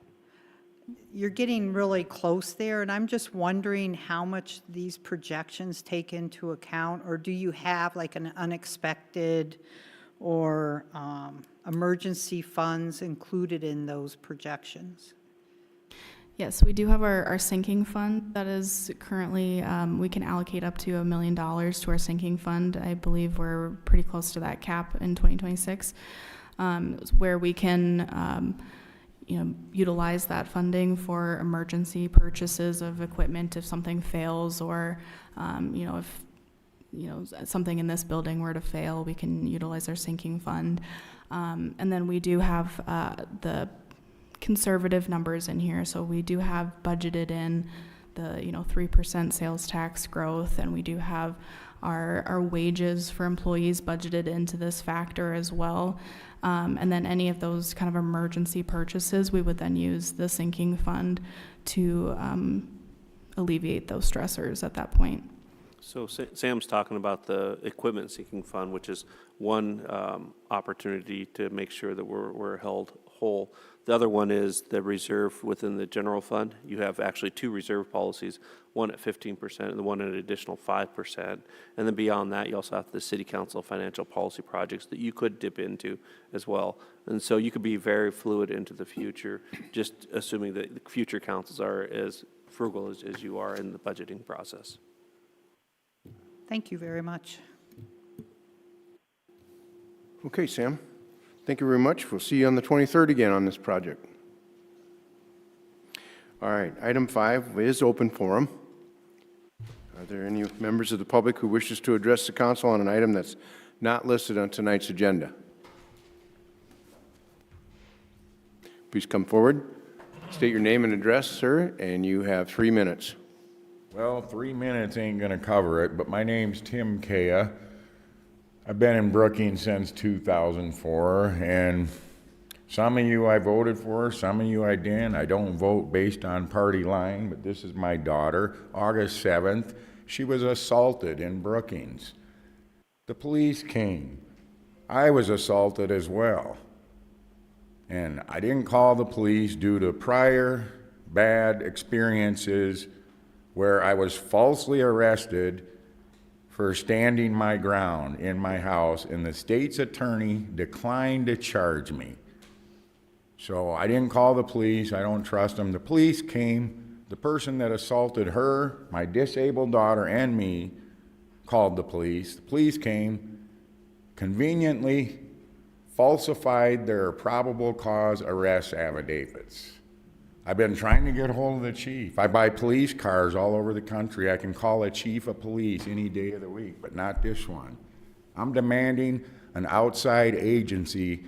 S4: you're getting really close there, and I'm just wondering how much these projections take into account, or do you have like an unexpected or emergency funds included in those projections?
S7: Yes, we do have our sinking fund that is currently, we can allocate up to $1 million to our sinking fund. I believe we're pretty close to that cap in 2026, where we can, utilize that funding for emergency purchases of equipment if something fails, or, if something in this building were to fail, we can utilize our sinking fund. And then we do have the conservative numbers in here. So we do have budgeted in the 3% sales tax growth, and we do have our wages for employees budgeted into this factor as well. And then any of those kind of emergency purchases, we would then use the sinking fund to alleviate those stressors at that point.
S6: So Sam's talking about the equipment sinking fund, which is one opportunity to make sure that we're held whole. The other one is the reserve within the general fund. You have actually two reserve policies, one at 15% and the one at an additional 5%. And then beyond that, you also have the city council financial policy projects that you could dip into as well. And so you could be very fluid into the future, just assuming that the future councils are as frugal as you are in the budgeting process.
S4: Thank you very much.
S1: Okay, Sam. Thank you very much. We'll see you on the 23rd again on this project. All right, item 5 is open forum. Are there any members of the public who wishes to address the council on an item that's not listed on tonight's agenda? Please come forward. State your name and address, sir, and you have 3 minutes.
S3: Well, 3 minutes ain't gonna cover it, but my name's Tim Kea. I've been in Brookings since 2004, and some of you I voted for, some of you I didn't. I don't vote based on party line, but this is my daughter. August 7th, she was assaulted in Brookings. The police came. I was assaulted as well. And I didn't call the police due to prior bad experiences where I was falsely arrested for standing my ground in my house, and the state's attorney declined to charge me. So I didn't call the police. I don't trust them. The police came. The person that assaulted her, my disabled daughter, and me called the police. The police came, conveniently falsified their probable cause arrest affidavits. I've been trying to get hold of the chief. I buy police cars all over the country. I can call a chief of police any day of the week, but not this one. I'm demanding an outside agency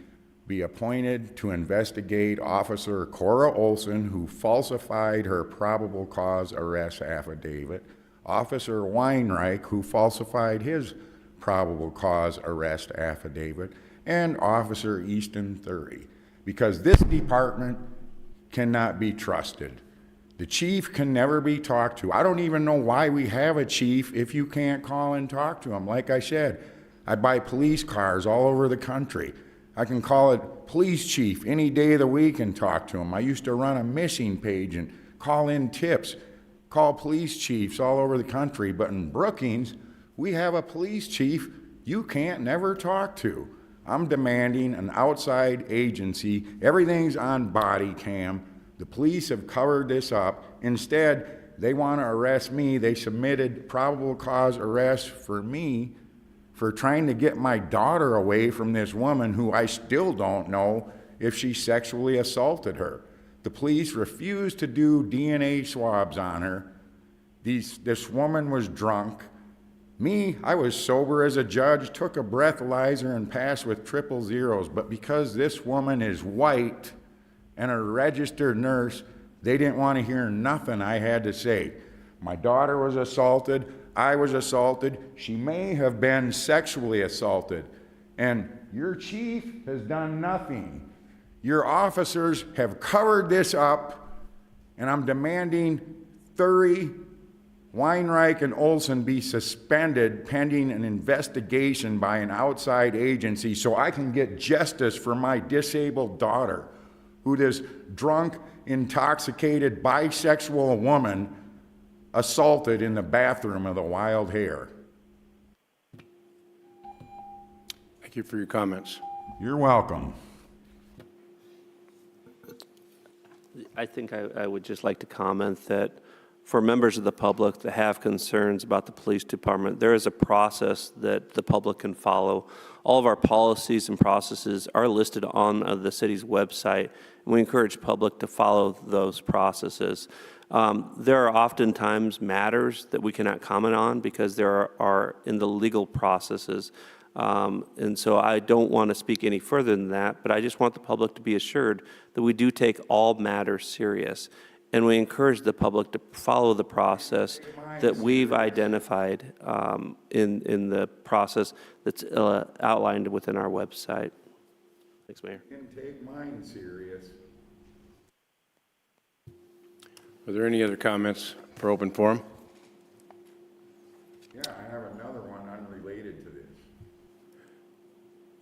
S3: be appointed to investigate Officer Cora Olson, who falsified her probable cause arrest affidavit, Officer Weinreich, who falsified his probable cause arrest affidavit, and Officer Easton 30, because this department cannot be trusted. The chief can never be talked to. I don't even know why we have a chief if you can't call and talk to him. Like I said, I buy police cars all over the country. I can call it police chief any day of the week and talk to him. I used to run a missing page and call in tips, call police chiefs all over the country. But in Brookings, we have a police chief you can't never talk to. I'm demanding an outside agency. Everything's on body cam. The police have covered this up. Instead, they want to arrest me. They submitted probable cause arrest for me for trying to get my daughter away from this woman who I still don't know if she sexually assaulted her. The police refused to do DNA swabs on her. This woman was drunk. Me, I was sober as a judge, took a breathalyzer and passed with triple zeros. But because this woman is white and a registered nurse, they didn't want to hear nothing I had to say. My daughter was assaulted. I was assaulted. She may have been sexually assaulted. And your chief has done nothing. Your officers have covered this up, and I'm demanding Thury, Weinreich, and Olson be suspended pending an investigation by an outside agency so I can get justice for my disabled daughter, who this drunk, intoxicated, bisexual woman assaulted in the bathroom of the Wild Hare.
S1: Thank you for your comments.
S3: You're welcome.
S6: I think I would just like to comment that for members of the public that have concerns about the police department, there is a process that the public can follow. All of our policies and processes are listed on the city's website, and we encourage public to follow those processes. There are oftentimes matters that we cannot comment on because there are in the legal processes. And so I don't want to speak any further than that, but I just want the public to be assured that we do take all matters serious. And we encourage the public to follow the process that we've identified in the process that's outlined within our website. Thanks, Mayor.
S3: You can take mine serious.
S1: Are there any other comments for open forum?
S3: Yeah, I have another one unrelated to this.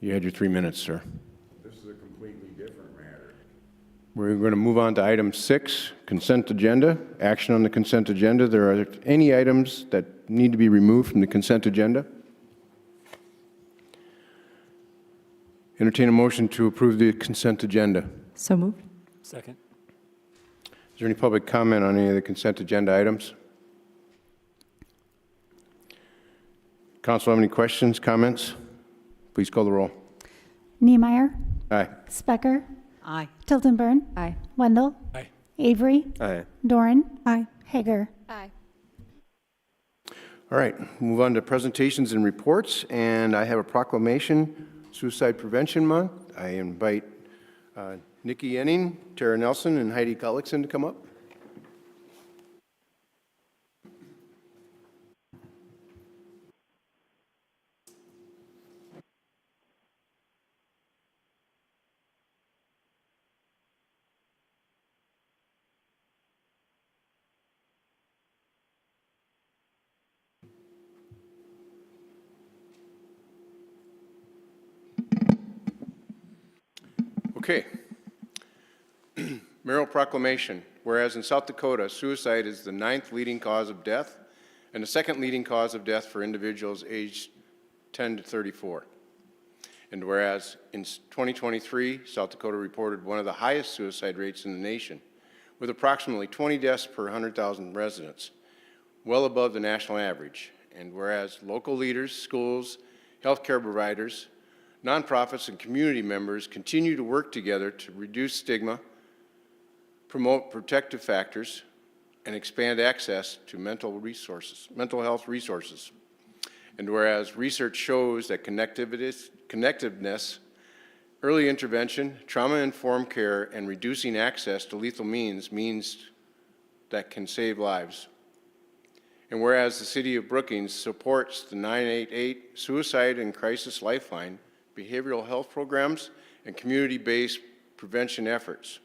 S1: You had your 3 minutes, sir.
S3: This is a completely different matter.
S1: We're going to move on to item 6, consent agenda. Action on the consent agenda. There are any items that need to be removed from the consent agenda? Entertain a motion to approve the consent agenda.
S8: So moved.
S9: Second.
S1: Is there any public comment on any of the consent agenda items? Council have any questions, comments? Please call the roll.
S2: Niemeyer.
S1: Aye.
S2: Specker.
S4: Aye.
S2: Tildenburn.
S8: Aye.
S2: Wendell.
S9: Aye.
S2: Avery.
S9: Aye.
S2: Doran.
S8: Aye.
S2: Hager.
S8: Aye.
S1: All right, move on to presentations and reports, and I have a proclamation, Suicide Prevention Month. I invite Nikki Enning, Tara Nelson, and Heidi Gullickson to come up. Okay. Mayoral proclamation. Whereas in South Dakota, suicide is the 9th leading cause of death and the 2nd leading cause of death for individuals aged 10 to 34. And whereas in 2023, South Dakota reported one of the highest suicide rates in the nation, with approximately 20 deaths per 100,000 residents, well above the national average. And whereas local leaders, schools, healthcare providers, nonprofits, and community members continue to work together to reduce stigma, promote protective factors, and expand access to mental health resources. And whereas research shows that connectiveness, early intervention, trauma-informed care, and reducing access to lethal means that can save lives. And whereas the City of Brookings supports the 988 Suicide and Crisis Lifeline, behavioral health programs, and community-based prevention efforts.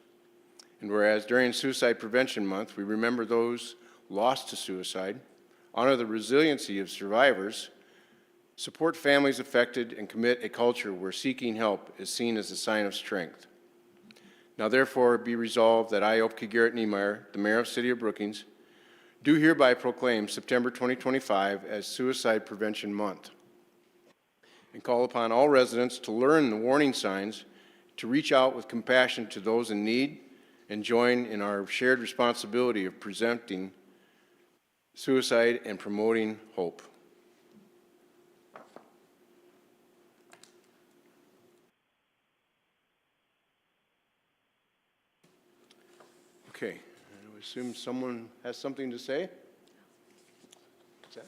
S1: And whereas during Suicide Prevention Month, we remember those lost to suicide, honor the resiliency of survivors, support families affected, and commit a culture where seeking help is seen as a sign of strength. Now therefore be resolved that I, Opke Garrett Niemeyer, the Mayor of the City of Brookings, do hereby proclaim September 2025 as Suicide Prevention Month. and call upon all residents to learn the warning signs, to reach out with compassion to those in need, and join in our shared responsibility of preventing suicide and promoting hope. Okay, I assume someone has something to say? What's that?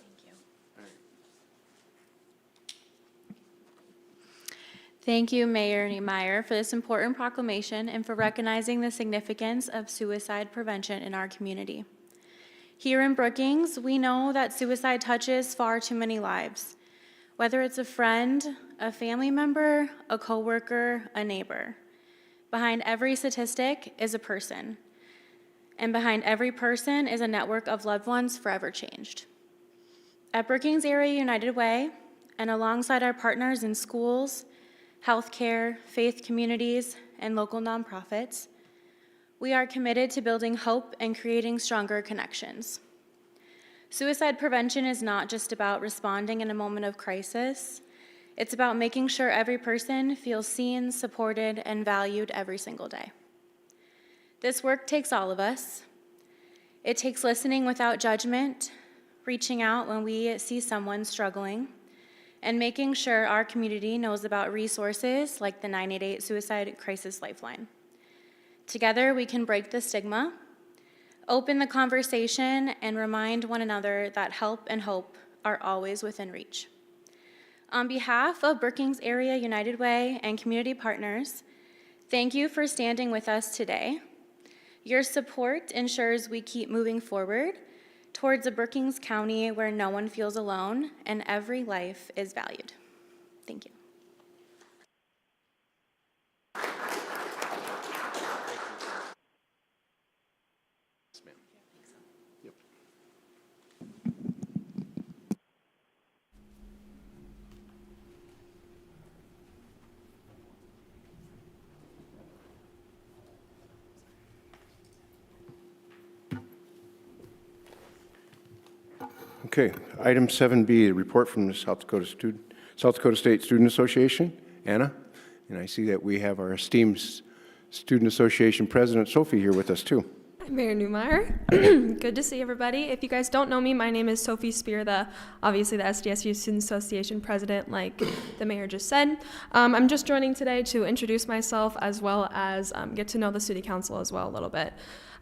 S8: Thank you, Mayor Niemeyer, for this important proclamation and for recognizing the significance of suicide prevention in our community. Here in Brookings, we know that suicide touches far too many lives, whether it's a friend, a family member, a coworker, a neighbor. Behind every statistic is a person, and behind every person is a network of loved ones forever changed. At Brookings Area United Way, and alongside our partners in schools, healthcare, faith communities, and local nonprofits, we are committed to building hope and creating stronger connections. Suicide prevention is not just about responding in a moment of crisis. It's about making sure every person feels seen, supported, and valued every single day. This work takes all of us. It takes listening without judgment, reaching out when we see someone struggling, and making sure our community knows about resources like the 988 Suicide Crisis Lifeline. Together, we can break the stigma, open the conversation, and remind one another that help and hope are always within reach. On behalf of Brookings Area United Way and community partners, thank you for standing with us today. Your support ensures we keep moving forward towards a Brookings County where no one feels alone and every life is valued. Thank you.
S1: Yes, ma'am. Yep. Okay, item 7B, a report from the South Dakota State Student Association. Anna, and I see that we have our esteemed Student Association President Sophie here with us too.
S9: Hi, Mayor Newmeyer. Good to see everybody. If you guys don't know me, my name is Sophie Spear, obviously the SDSU Student Association President, like the Mayor just said. I'm just joining today to introduce myself as well as get to know the City Council as well a little bit.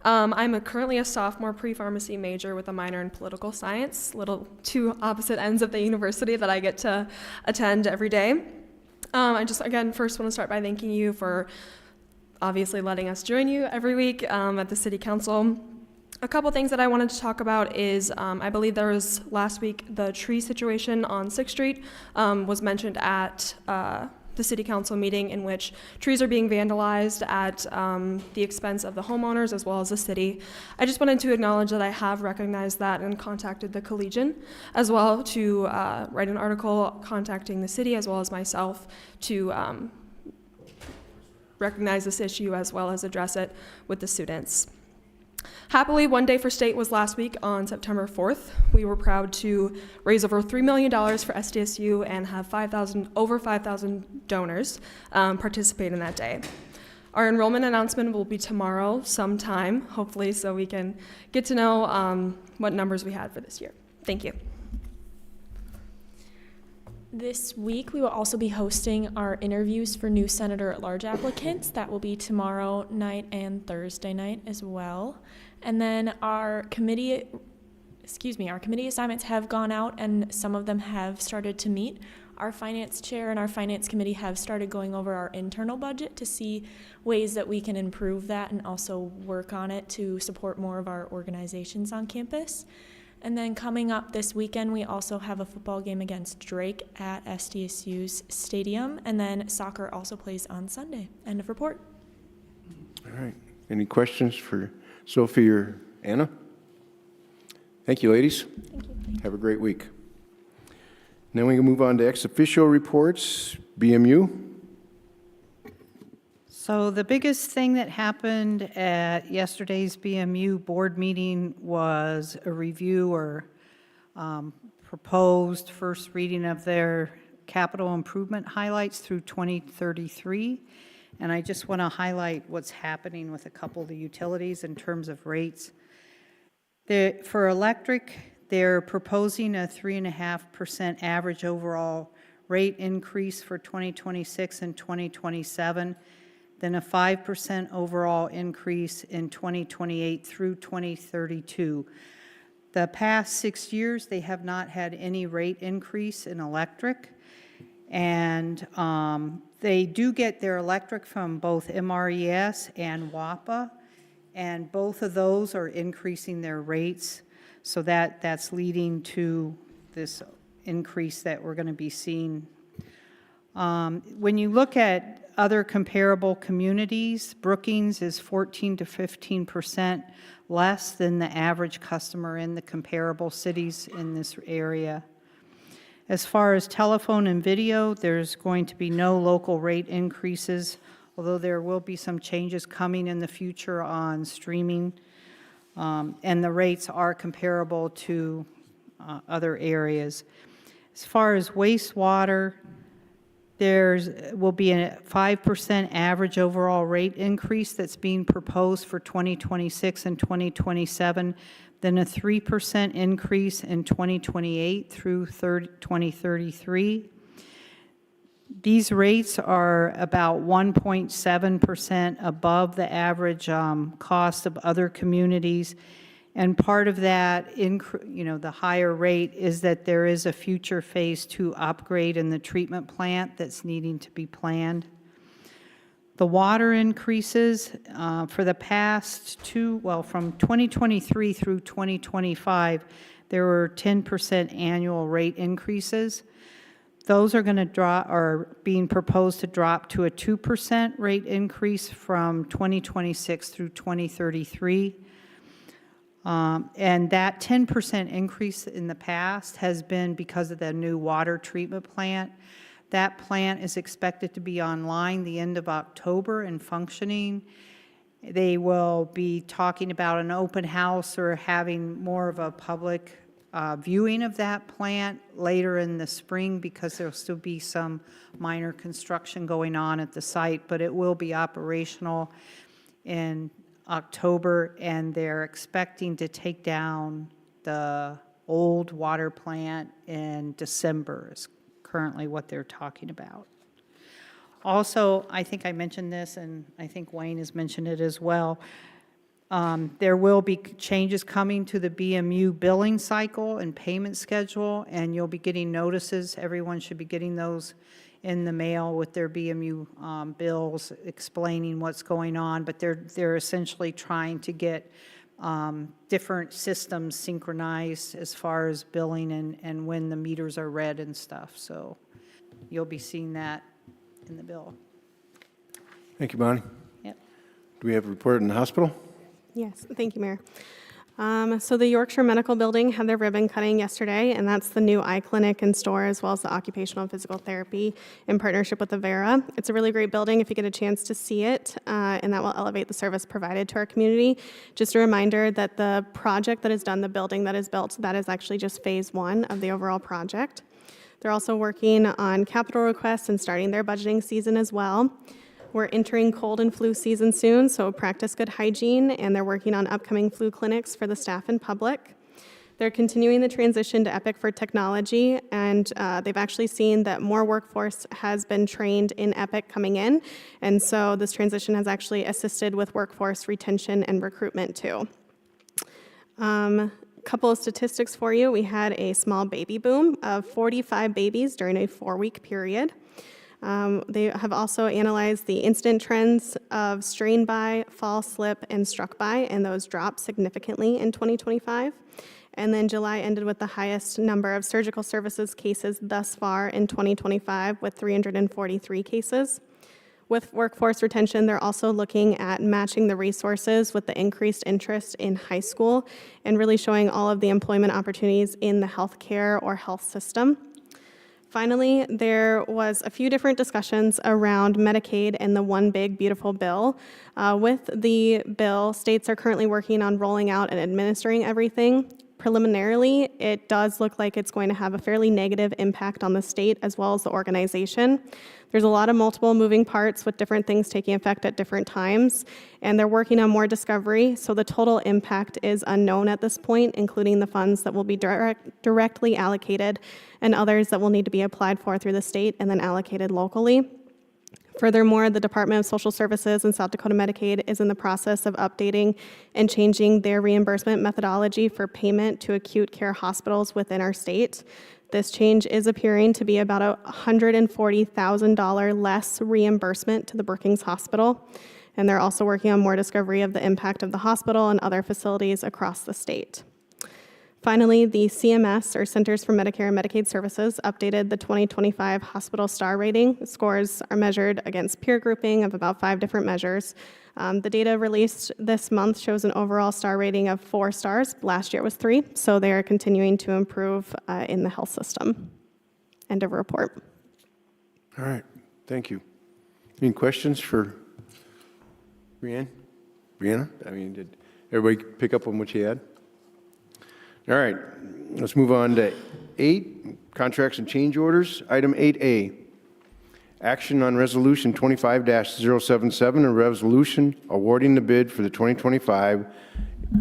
S9: I'm currently a sophomore pre-pharmacy major with a minor in political science, little two opposite ends of the university that I get to attend every day. I just, again, first want to start by thanking you for obviously letting us join you every week at the City Council. A couple things that I wanted to talk about is I believe there was last week the tree situation on 6th Street was mentioned at the City Council meeting, in which trees are being vandalized at the expense of the homeowners as well as the city. I just wanted to acknowledge that I have recognized that and contacted the Collegian as well to write an article contacting the city as well as myself to recognize this issue as well as address it with the students. Happily, One Day for State was last week on September 4th. We were proud to raise over $3 million for SDSU and have over 5,000 donors participate in that day. Our enrollment announcement will be tomorrow sometime, hopefully, so we can get to know what numbers we had for this year. Thank you.
S7: This week, we will also be hosting our interviews for new Senator-at-Large applicants. That will be tomorrow night and Thursday night as well. And then our committee assignments have gone out and some of them have started to meet. Our finance chair and our finance committee have started going over our internal budget to see ways that we can improve that and also work on it to support more of our organizations on campus. And then coming up this weekend, we also have a football game against Drake at SDSU's stadium. And then soccer also plays on Sunday. End of report.
S1: All right. Any questions for Sophie or Anna? Thank you, ladies.
S7: Thank you.
S1: Have a great week. Now we can move on to ex officio reports. BMU.
S4: So the biggest thing that happened at yesterday's BMU board meeting was a review or proposed first reading of their capital improvement highlights through 2033. And I just want to highlight what's happening with a couple of the utilities in terms of rates. For electric, they're proposing a 3.5% average overall rate increase for 2026 and 2027, then a 5% overall increase in 2028 through 2032. The past 6 years, they have not had any rate increase in electric, and they do get their electric from both MRES and WAPA, and both of those are increasing their rates, so that's leading to this increase that we're going to be seeing. When you look at other comparable communities, Brookings is 14 to 15% less than the average customer in the comparable cities in this area. As far as telephone and video, there's going to be no local rate increases, although there will be some changes coming in the future on streaming, and the rates are comparable to other areas. As far as wastewater, there will be a 5% average overall rate increase that's being proposed for 2026 and 2027, then a 3% increase in 2028 through 2033. These rates are about 1.7% above the average cost of other communities. And part of that, the higher rate is that there is a future phase 2 upgrade in the treatment plant that's needing to be planned. The water increases for the past from 2023 through 2025, there were 10% annual rate increases. Those are being proposed to drop to a 2% rate increase from 2026 through 2033. And that 10% increase in the past has been because of the new water treatment plant. That plant is expected to be online the end of October and functioning. They will be talking about an open house or having more of a public viewing of that plant later in the spring, because there'll still be some minor construction going on at the site, but it will be operational in October, and they're expecting to take down the old water plant in December is currently what they're talking about. Also, I think I mentioned this, and I think Wayne has mentioned it as well. There will be changes coming to the BMU billing cycle and payment schedule, and you'll be getting notices. Everyone should be getting those in the mail with their BMU bills explaining what's going on, but they're essentially trying to get different systems synchronized as far as billing and when the meters are read and stuff. So you'll be seeing that in the bill.
S1: Thank you, Bonnie.
S4: Yep.
S1: Do we have a report in the hospital?
S5: Yes, thank you, Mayor. So the Yorkshire Medical Building had their ribbon cutting yesterday, and that's the new eye clinic and store, as well as the occupational and physical therapy in partnership with Avera. It's a really great building if you get a chance to see it, and that will elevate the service provided to our community. Just a reminder that the project that is done, the building that is built, that is actually just phase 1 of the overall project. They're also working on capital requests and starting their budgeting season as well. We're entering cold and flu season soon, so practice good hygiene, and they're working on upcoming flu clinics for the staff and public. They're continuing the transition to Epic for technology, and they've actually seen that more workforce has been trained in Epic coming in, and so this transition has actually assisted with workforce retention and recruitment too. Couple of statistics for you. We had a small baby boom of 45 babies during a 4-week period. They have also analyzed the incident trends of strain by, fall slip, and struck by, and those dropped significantly in 2025. And then July ended with the highest number of surgical services cases thus far in 2025, with 343 cases. With workforce retention, they're also looking at matching the resources with the increased interest in high school and really showing all of the employment opportunities in the healthcare or health system. Finally, there was a few different discussions around Medicaid and the One Big Beautiful Bill. With the bill, states are currently working on rolling out and administering everything. preliminarily, it does look like it's going to have a fairly negative impact on the state as well as the organization. There's a lot of multiple moving parts with different things taking effect at different times, and they're working on more discovery, so the total impact is unknown at this point, including the funds that will be directly allocated and others that will need to be applied for through the state and then allocated locally. Furthermore, the Department of Social Services and South Dakota Medicaid is in the process of updating and changing their reimbursement methodology for payment to acute care hospitals within our state. This change is appearing to be about a $140,000 less reimbursement to the Brookings Hospital, and they're also working on more discovery of the impact of the hospital and other facilities across the state. Finally, the CMS, or Centers for Medicare and Medicaid Services, updated the 2025 hospital star rating. The scores are measured against peer grouping of about 5 different measures. The data released this month shows an overall star rating of 4 stars. Last year it was 3, so they are continuing to improve in the health system. End of report.
S1: All right, thank you. Any questions for Brianna? I mean, did everybody pick up on what you had? All right, let's move on to 8, contracts and change orders. Item 8A, action on resolution 25-077, a resolution awarding the bid for the 2025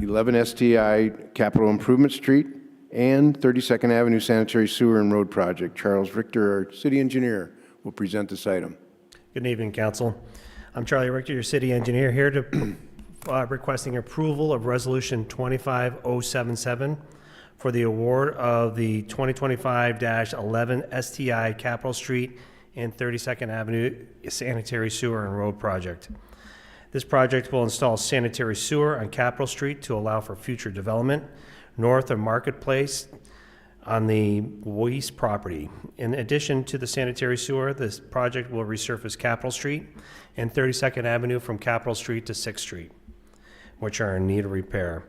S1: 11 STI Capital Improvement Street and 32nd Avenue Sanitary Sewer and Road Project. Charles Richter, our city engineer, will present this item.
S10: Good evening, Council. I'm Charlie Richter, your city engineer, here to requesting approval of Resolution 25077 for the award of the 2025-11 STI Capitol Street and 32nd Avenue Sanitary Sewer and Road Project. This project will install sanitary sewer on Capitol Street to allow for future development north of Marketplace on the Weiss property. In addition to the sanitary sewer, this project will resurface Capitol Street and 32nd Avenue from Capitol Street to 6th Street, which are in need of repair.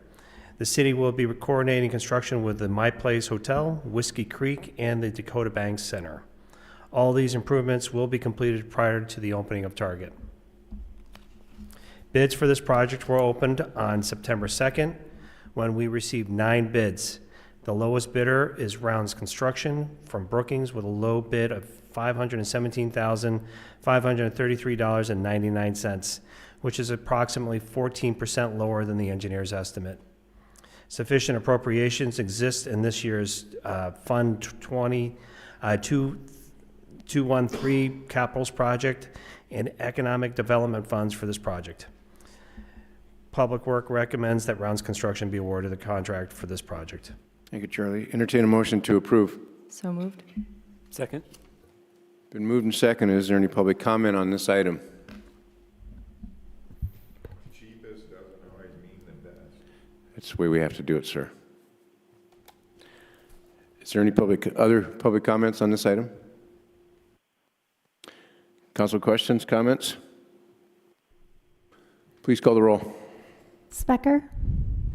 S10: The city will be coordinating construction with the My Place Hotel, Whiskey Creek, and the Dakota Bank Center. All these improvements will be completed prior to the opening of Target. Bids for this project were opened on September 2nd when we received 9 bids. The lowest bidder is Rounds Construction from Brookings with a low bid of $517,533.99, which is approximately 14% lower than the engineer's estimate. Sufficient appropriations exist in this year's Fund 213 Capitals project and economic development funds for this project. Public Work recommends that Rounds Construction be awarded the contract for this project.
S1: Thank you, Charlie. Entertain a motion to approve.
S11: So moved.
S6: Second.
S1: Been moved and seconded. Is there any public comment on this item?
S3: Cheapest doesn't always mean the best.
S1: That's the way we have to do it, sir. Is there any other public comments on this item? Council questions, comments? Please call the roll.
S2: Specker,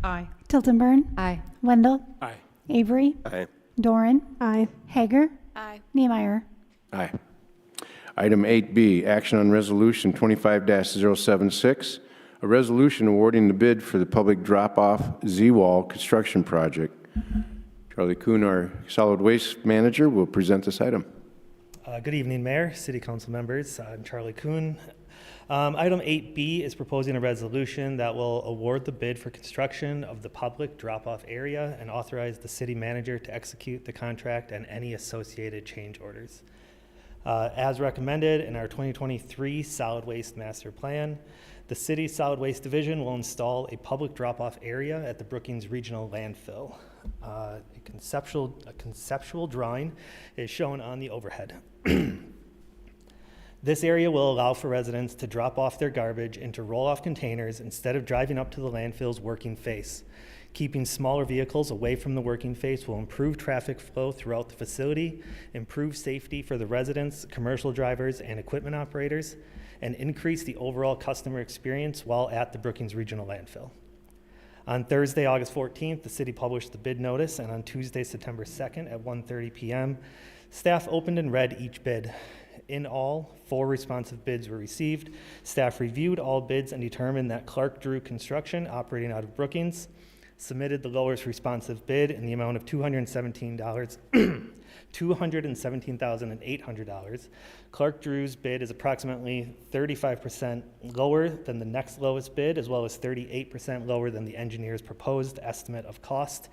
S4: Aye.
S2: Tiltonburn,
S11: Aye.
S2: Wendell,
S6: Aye.
S2: Avery,
S6: Aye.
S2: Doran,
S5: Aye.
S2: Hager,
S8: Aye.
S2: Niemeyer.
S1: Aye. Item 8B, action on resolution 25-076, a resolution awarding the bid for the public drop-off Z-Wall construction project. Charlie Kuhn, our solid waste manager, will present this item.
S10: Good evening, Mayor, City Council members. I'm Charlie Kuhn. Item 8B is proposing a resolution that will award the bid for construction of the public drop-off area and authorize the city manager to execute the contract and any associated change orders. As recommended in our 2023 Solid Waste Master Plan, the city's Solid Waste Division will install a public drop-off area at the Brookings Regional Landfill. A conceptual drawing is shown on the overhead. This area will allow for residents to drop off their garbage into roll-off containers instead of driving up to the landfill's working face. Keeping smaller vehicles away from the working face will improve traffic flow throughout the facility, improve safety for the residents, commercial drivers, and equipment operators, and increase the overall customer experience while at the Brookings Regional Landfill. On Thursday, August 14th, the city published the bid notice, and on Tuesday, September 2nd at 1:30 p.m., staff opened and read each bid. In all, 4 responsive bids were received. Staff reviewed all bids and determined that Clark Drew Construction, operating out of Brookings,
S11: submitted the lowest responsive bid in the amount of $217, $217,800. Clark Drew's bid is approximately 35% lower than the next lowest bid, as well as 38% lower than the engineer's proposed estimate of cost,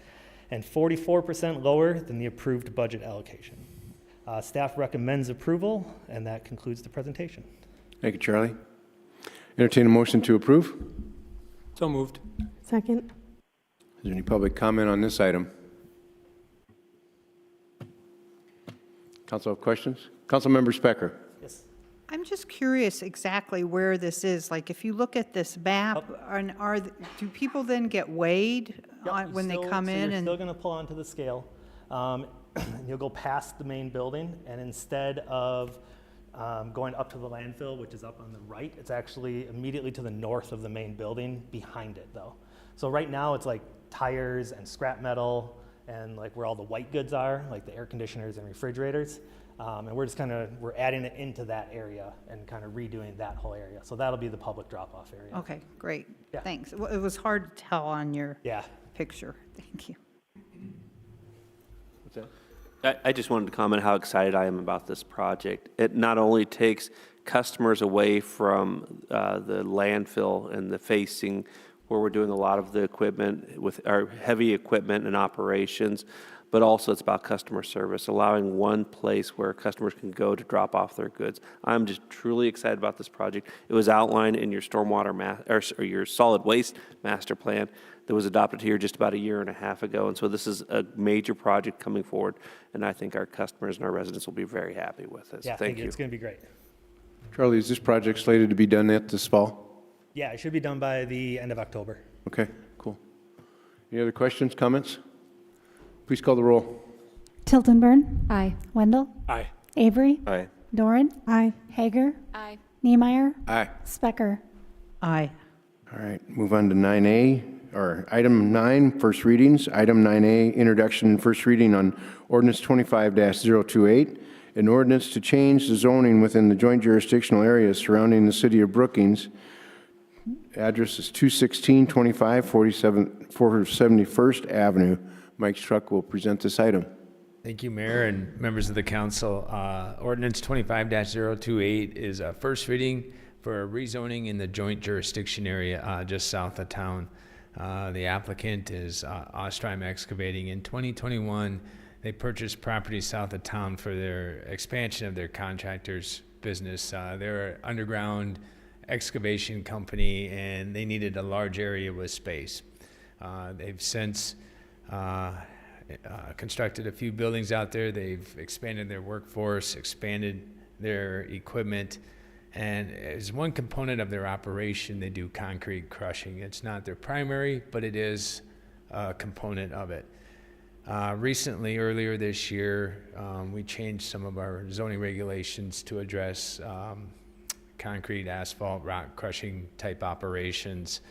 S11: and 44% lower than the approved budget allocation. Staff recommends approval, and that concludes the presentation.
S1: Thank you, Charlie. Entertain a motion to approve.
S12: So moved.
S5: Second.
S1: Is there any public comment on this item? Council have questions? Councilmember Specker.
S11: Yes.
S4: I'm just curious exactly where this is. Like, if you look at this map, do people then get weighed when they come in?
S11: You're still going to pull onto the scale. You'll go past the main building, and instead of going up to the landfill, which is up on the right, it's actually immediately to the north of the main building, behind it though. So right now it's like tires and scrap metal and like where all the white goods are, like the air conditioners and refrigerators. And we're adding it into that area and kind of redoing that whole area. So that'll be the public drop-off area.
S4: Okay, great.
S11: Yeah.
S4: Thanks. Well, it was hard to tell on your
S11: Yeah.
S4: picture. Thank you.
S1: What's that?
S6: I just wanted to comment how excited I am about this project. It not only takes customers away from the landfill and the facing where we're doing a lot of the equipment with our heavy equipment and operations, but also it's about customer service, allowing one place where customers can go to drop off their goods. I'm just truly excited about this project. It was outlined in your stormwater or your solid waste master plan that was adopted here just about a year and a half ago. And so this is a major project coming forward, and I think our customers and our residents will be very happy with it. So
S11: Yeah,
S6: thank you.
S11: It's going to be great.
S1: Charlie, is this project slated to be done yet this fall?
S11: Yeah, it should be done by the end of October.
S1: Okay, cool. Any other questions, comments? Please call the roll.
S2: Tildenburn.
S12: Aye.
S2: Wendell.
S12: Aye.
S2: Avery.
S6: Aye.
S2: Doran.
S5: Aye.
S2: Hager.
S8: Aye.
S2: Niemeyer.
S1: Aye.
S2: Specker.
S4: Aye.
S1: All right, move on to 9A, or item 9, first readings. Item 9A, introduction and first reading on ordinance 25-028, an ordinance to change the zoning within the joint jurisdictional areas surrounding the city of Brookings. Address is 21625 471st Avenue. Mike's Truck will present this item.
S13: Thank you, Mayor and members of the council. Ordinance 25-028 is a first reading for a rezoning in the joint jurisdiction area just south of town. The applicant is Ostrom Excavating. In 2021, they purchased property south of town for their expansion of their contractors business. They're an underground excavation company, and they needed a large area with space. They've since constructed a few buildings out there. They've expanded their workforce, expanded their equipment, and as one component of their operation, they do concrete crushing. It's not their primary, but it is a component of it. Recently, earlier this year, we changed some of our zoning regulations to address concrete, asphalt, rock crushing type operations.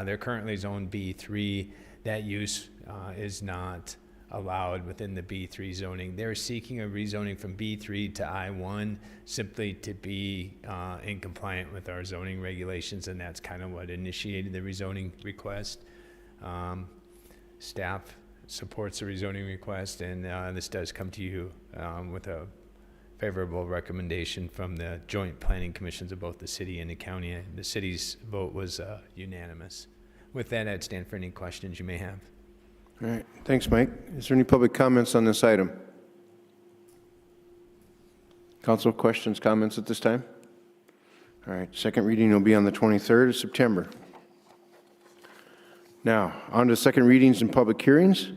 S13: They're currently zoned B3. That use is not allowed within the B3 zoning. They're seeking a rezoning from B3 to I1 simply to be in compliant with our zoning regulations, and that's kind of what initiated the rezoning request. Staff supports the rezoning request, and this does come to you with a favorable recommendation from the joint planning commissions of both the city and the county. The city's vote was unanimous. With that, I'd stand for any questions you may have.
S1: All right, thanks, Mike. Is there any public comments on this item? Council, questions, comments at this time? All right, second reading will be on the 23rd of September. Now, on to second readings and public hearings.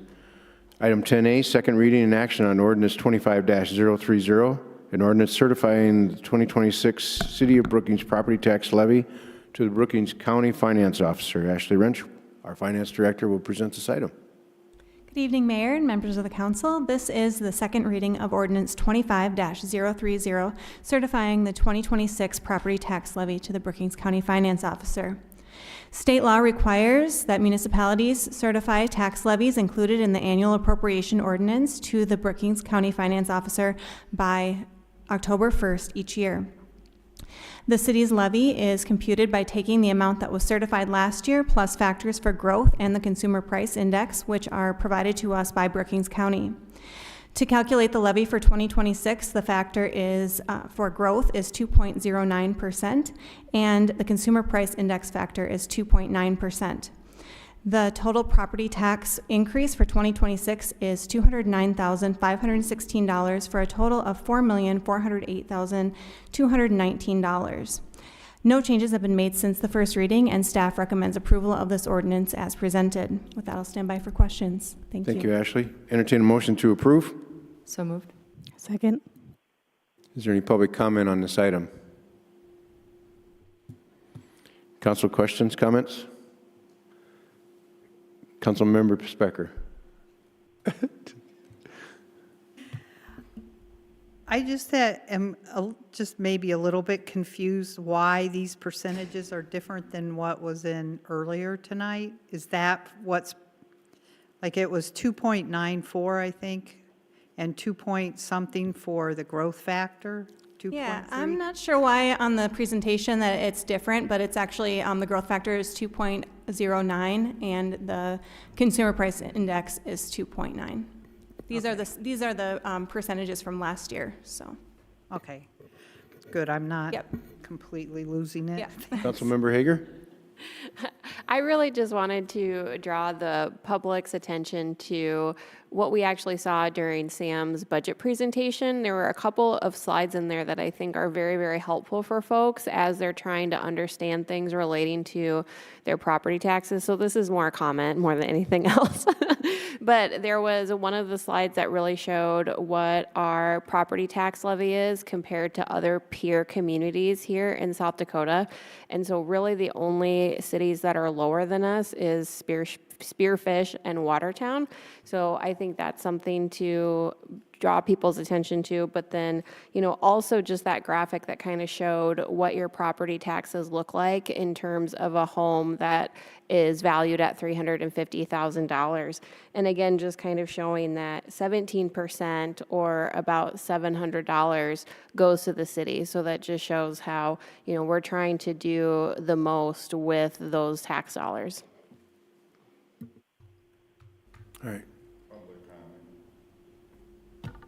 S1: Item 10A, second reading and action on ordinance 25-030, an ordinance certifying the 2026 City of Brookings property tax levy to the Brookings County Finance Officer. Ashley Wrench, our Finance Director, will present this item.
S14: Good evening, Mayor and members of the Council. This is the second reading of Ordinance 25-030, certifying the 2026 property tax levy to the Brookings County Finance Officer. State law requires that municipalities certify tax levies included in the annual appropriation ordinance to the Brookings County Finance Officer by October 1st each year. The city's levy is computed by taking the amount that was certified last year plus factors for growth and the consumer price index, which are provided to us by Brookings County. To calculate the levy for 2026, the factor is for growth is 2.09%, and the consumer price index factor is 2.9%. The total property tax increase for 2026 is $209,516 for a total of $4,408,219. No changes have been made since the first reading, and staff recommends approval of this ordinance as presented. With that, I'll stand by for questions. Thank you.
S1: Thank you, Ashley. Entertain a motion to approve.
S7: So moved.
S5: Second.
S1: Is there any public comment on this item? Council questions, comments? Councilmember Specker.
S4: I just am just maybe a little bit confused why these percentages are different than what was in earlier tonight. Is that what's, like it was 2.94, I think, and 2 point something for the growth factor? 2.3?
S14: Yeah, I'm not sure why on the presentation that it's different, but it's actually, the growth factor is 2.09 and the consumer price index is 2.9. These are the percentages from last year, so.
S4: Okay, good, I'm not
S14: Yep.
S4: completely losing it.
S14: Yeah.
S1: Councilmember Hager?
S15: I really just wanted to draw the public's attention to what we actually saw during Sam's budget presentation. There were a couple of slides in there that I think are very, very helpful for folks as they're trying to understand things relating to their property taxes. So this is more a comment more than anything else. But there was one of the slides that really showed what our property tax levy is compared to other peer communities here in South Dakota. And so really the only cities that are lower than us is Spearfish and Watertown. So I think that's something to draw people's attention to. But then, also just that graphic that kind of showed what your property taxes look like in terms of a home that is valued at $350,000. And again, just kind of showing that 17% or about $700 goes to the city. So that just shows how, we're trying to do the most with those tax dollars.
S1: All right.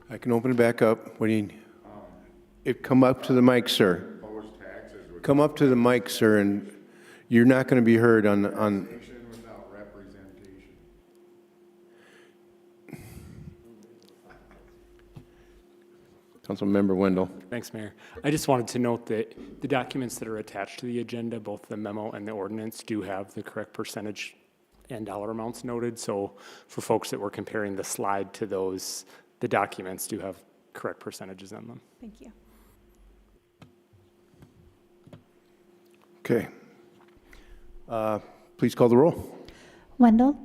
S1: I can open it back up. What do you, come up to the mic, sir. Come up to the mic, sir, and you're not going to be heard on.
S3: Without representation.
S1: Councilmember Wendell.
S12: Thanks, Mayor. I just wanted to note that the documents that are attached to the agenda, both the memo and the ordinance, do have the correct percentage and dollar amounts noted. So for folks that were comparing the slide to those, the documents do have correct percentages on them.
S14: Thank you.
S1: Okay. Please call the roll.
S2: Wendell,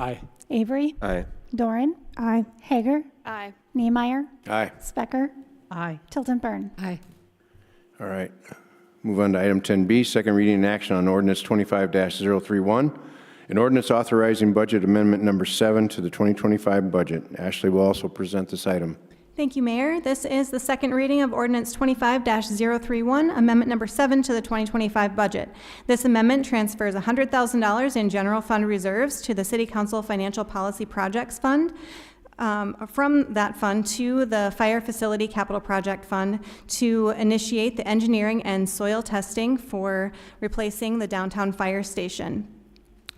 S12: Aye.
S2: Avery,
S10: Aye.
S2: Doran,
S5: Aye.
S2: Hager,
S15: Aye.
S2: Niemeyer,
S1: Aye.
S2: Specker,
S4: Aye.
S2: Tilton Burn.
S7: Aye.
S1: All right. Move on to item 10B, second reading and action on ordinance 25-031, an ordinance authorizing budget amendment number 7 to the 2025 budget. Ashley will also present this item.
S14: Thank you, Mayor. This is the second reading of ordinance 25-031, amendment number 7 to the 2025 budget. This amendment transfers $100,000 in general fund reserves to the City Council Financial Policy Projects Fund. From that fund to the Fire Facility Capital Project Fund to initiate the engineering and soil testing for replacing the downtown fire station.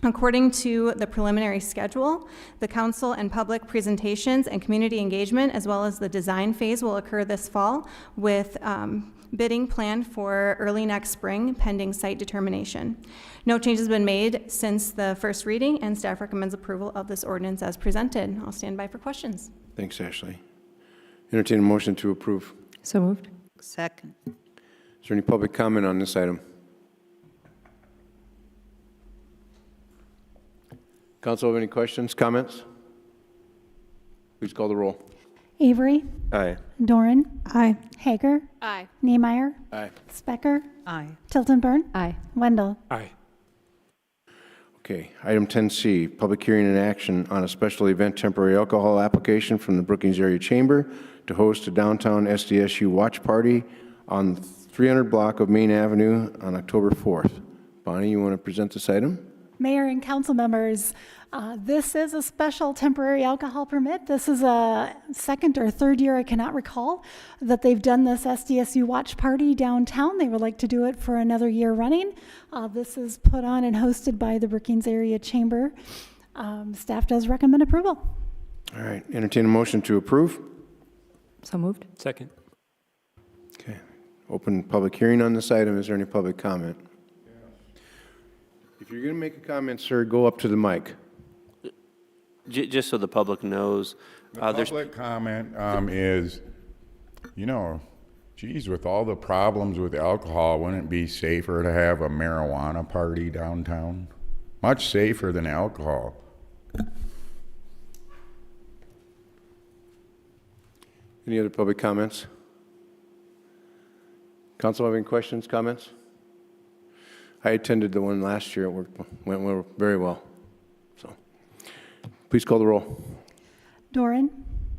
S14: According to the preliminary schedule, the council and public presentations and community engagement, as well as the design phase, will occur this fall with bidding planned for early next spring pending site determination. No changes have been made since the first reading, and staff recommends approval of this ordinance as presented. I'll stand by for questions.
S1: Thanks, Ashley. Entertain a motion to approve.
S7: So moved.
S4: Second.
S1: Is there any public comment on this item? Council have any questions, comments? Please call the roll.
S2: Avery,
S10: Aye.
S2: Doran,
S5: Aye.
S2: Hager,
S15: Aye.
S2: Niemeyer,
S1: Aye.
S2: Specker,
S4: Aye.
S2: Tilton Burn,
S7: Aye.
S2: Wendell.
S12: Aye.
S1: Okay, item 10C, public hearing and action on a special event temporary alcohol application from the Brookings Area Chamber to host a downtown SDSU watch party on 300 block of Main Avenue on October 4th. Bonnie, you want to present this item?
S2: Mayor and council members, this is a special temporary alcohol permit. This is a second or third year, I cannot recall, that they've done this SDSU watch party downtown. They would like to do it for another year running. This is put on and hosted by the Brookings Area Chamber. Staff does recommend approval.
S1: All right, entertain a motion to approve.
S16: So moved.
S12: Second.
S1: Okay, open public hearing on this item. Is there any public comment? If you're going to make a comment, sir, go up to the mic.
S6: Just so the public knows,
S3: The
S6: there's
S3: public comment is, you know, geez, with all the problems with alcohol, wouldn't it be safer to have a marijuana party downtown? Much safer than alcohol.
S1: Any other public comments? Council have any questions, comments? I attended the one last year. It went very well. So, please call the roll.
S2: Doran.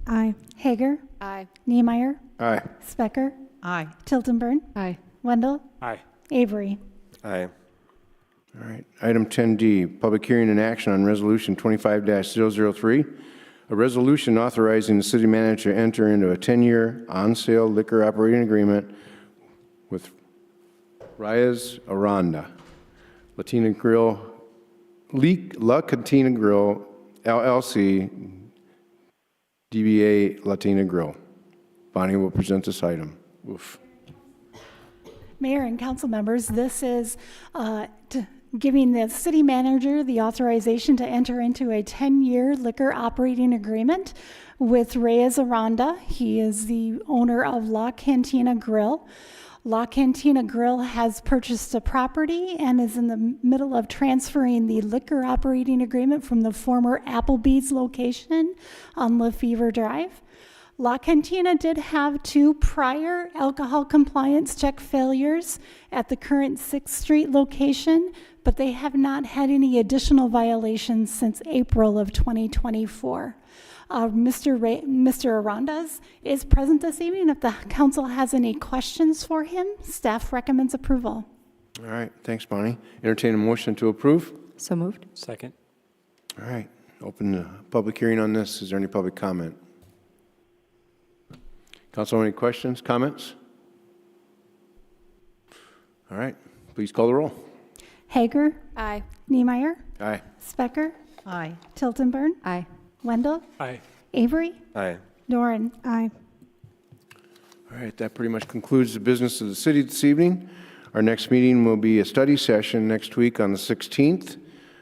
S14: Aye.
S2: Hager.
S15: Aye.
S2: Niemeyer.
S1: Aye.
S2: Specker.
S4: Aye.
S2: Tiltonburn.
S16: Aye.
S2: Wendell.
S12: Aye.
S2: Avery.
S6: Aye.
S1: All right. Item 10D, public hearing and action on Resolution 25-003, a resolution authorizing the city manager to enter into a 10-year on-sale liquor operating agreement with Reyes Aranda, Latina Grill, La Cantina Grill, LLC, DBA Latina Grill. Bonnie will present this item. Oof.
S2: Mayor and council members, this is giving the city manager the authorization to enter into a 10-year liquor operating agreement with Reyes Aranda. He is the owner of La Cantina Grill. La Cantina Grill has purchased a property and is in the middle of transferring the liquor operating agreement from the former Applebee's location on Lefevre Drive. La Cantina did have 2 prior alcohol compliance check failures at the current 6th Street location, but they have not had any additional violations since April of 2024. Mr. Arandas is present this evening. If the council has any questions for him, staff recommends approval.
S1: All right, thanks, Bonnie. Entertain a motion to approve.
S16: So moved.
S12: Second.
S1: All right, open the public hearing on this. Is there any public comment? Council, any questions, comments? All right, please call the roll.
S2: Hager.
S15: Aye.
S2: Niemeyer.
S1: Aye.
S2: Specker.
S4: Aye.
S2: Tiltonburn.
S16: Aye.
S2: Wendell.
S12: Aye.
S2: Avery.
S6: Aye.
S2: Doran.
S14: Aye.
S1: All right, that pretty much concludes the business of the city this evening. Our next meeting will be a study session next week on the 16th.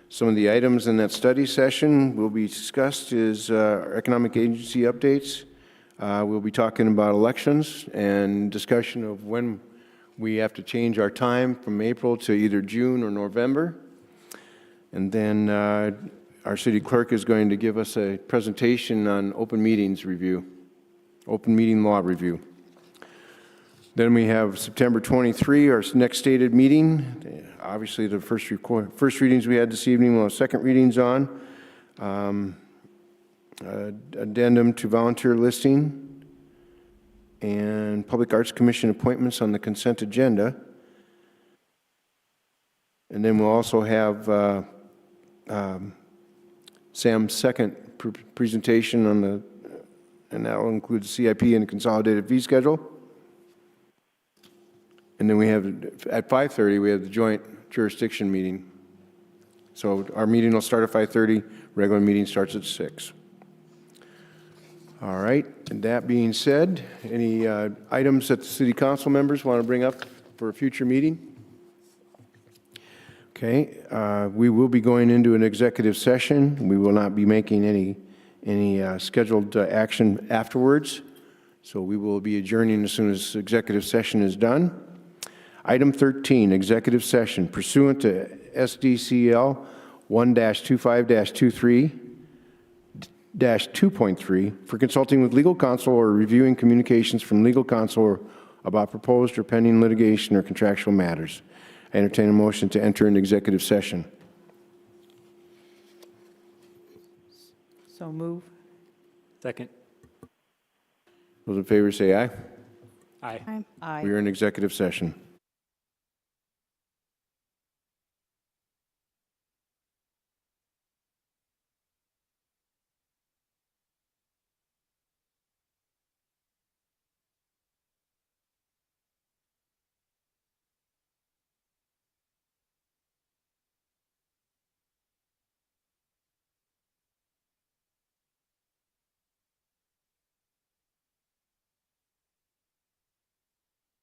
S1: Some of the items in that study session will be discussed is our economic agency updates. We'll be talking about elections and discussion of when we have to change our time from April to either June or November. And then our city clerk is going to give us a presentation on open meetings review, open meeting law review. Then we have September 23, our next stated meeting. Obviously, the first readings we had this evening, we'll have second readings on. Addendum to volunteer listing and Public Arts Commission appointments on the consent agenda. And then we'll also have Sam's second presentation on the, and that will include the CIP and the consolidated fee schedule. And then we have, at 5:30, we have the joint jurisdiction meeting. So our meeting will start at 5:30, regular meeting starts at 6. All right, and that being said, any items that the city council members want to bring up for a future meeting? Okay, we will be going into an executive session. We will not be making any scheduled action afterwards. So we will be adjourning as soon as executive session is done. Item 13, executive session pursuant to SDCL 1-25-23-2.3 for consulting with legal counsel or reviewing communications from legal counsel about proposed or pending litigation or contractual matters. I entertain a motion to enter an executive session.
S4: So move.
S12: Second.
S1: Those in favor say aye.
S12: Aye.
S4: Aye.
S1: We are in executive session.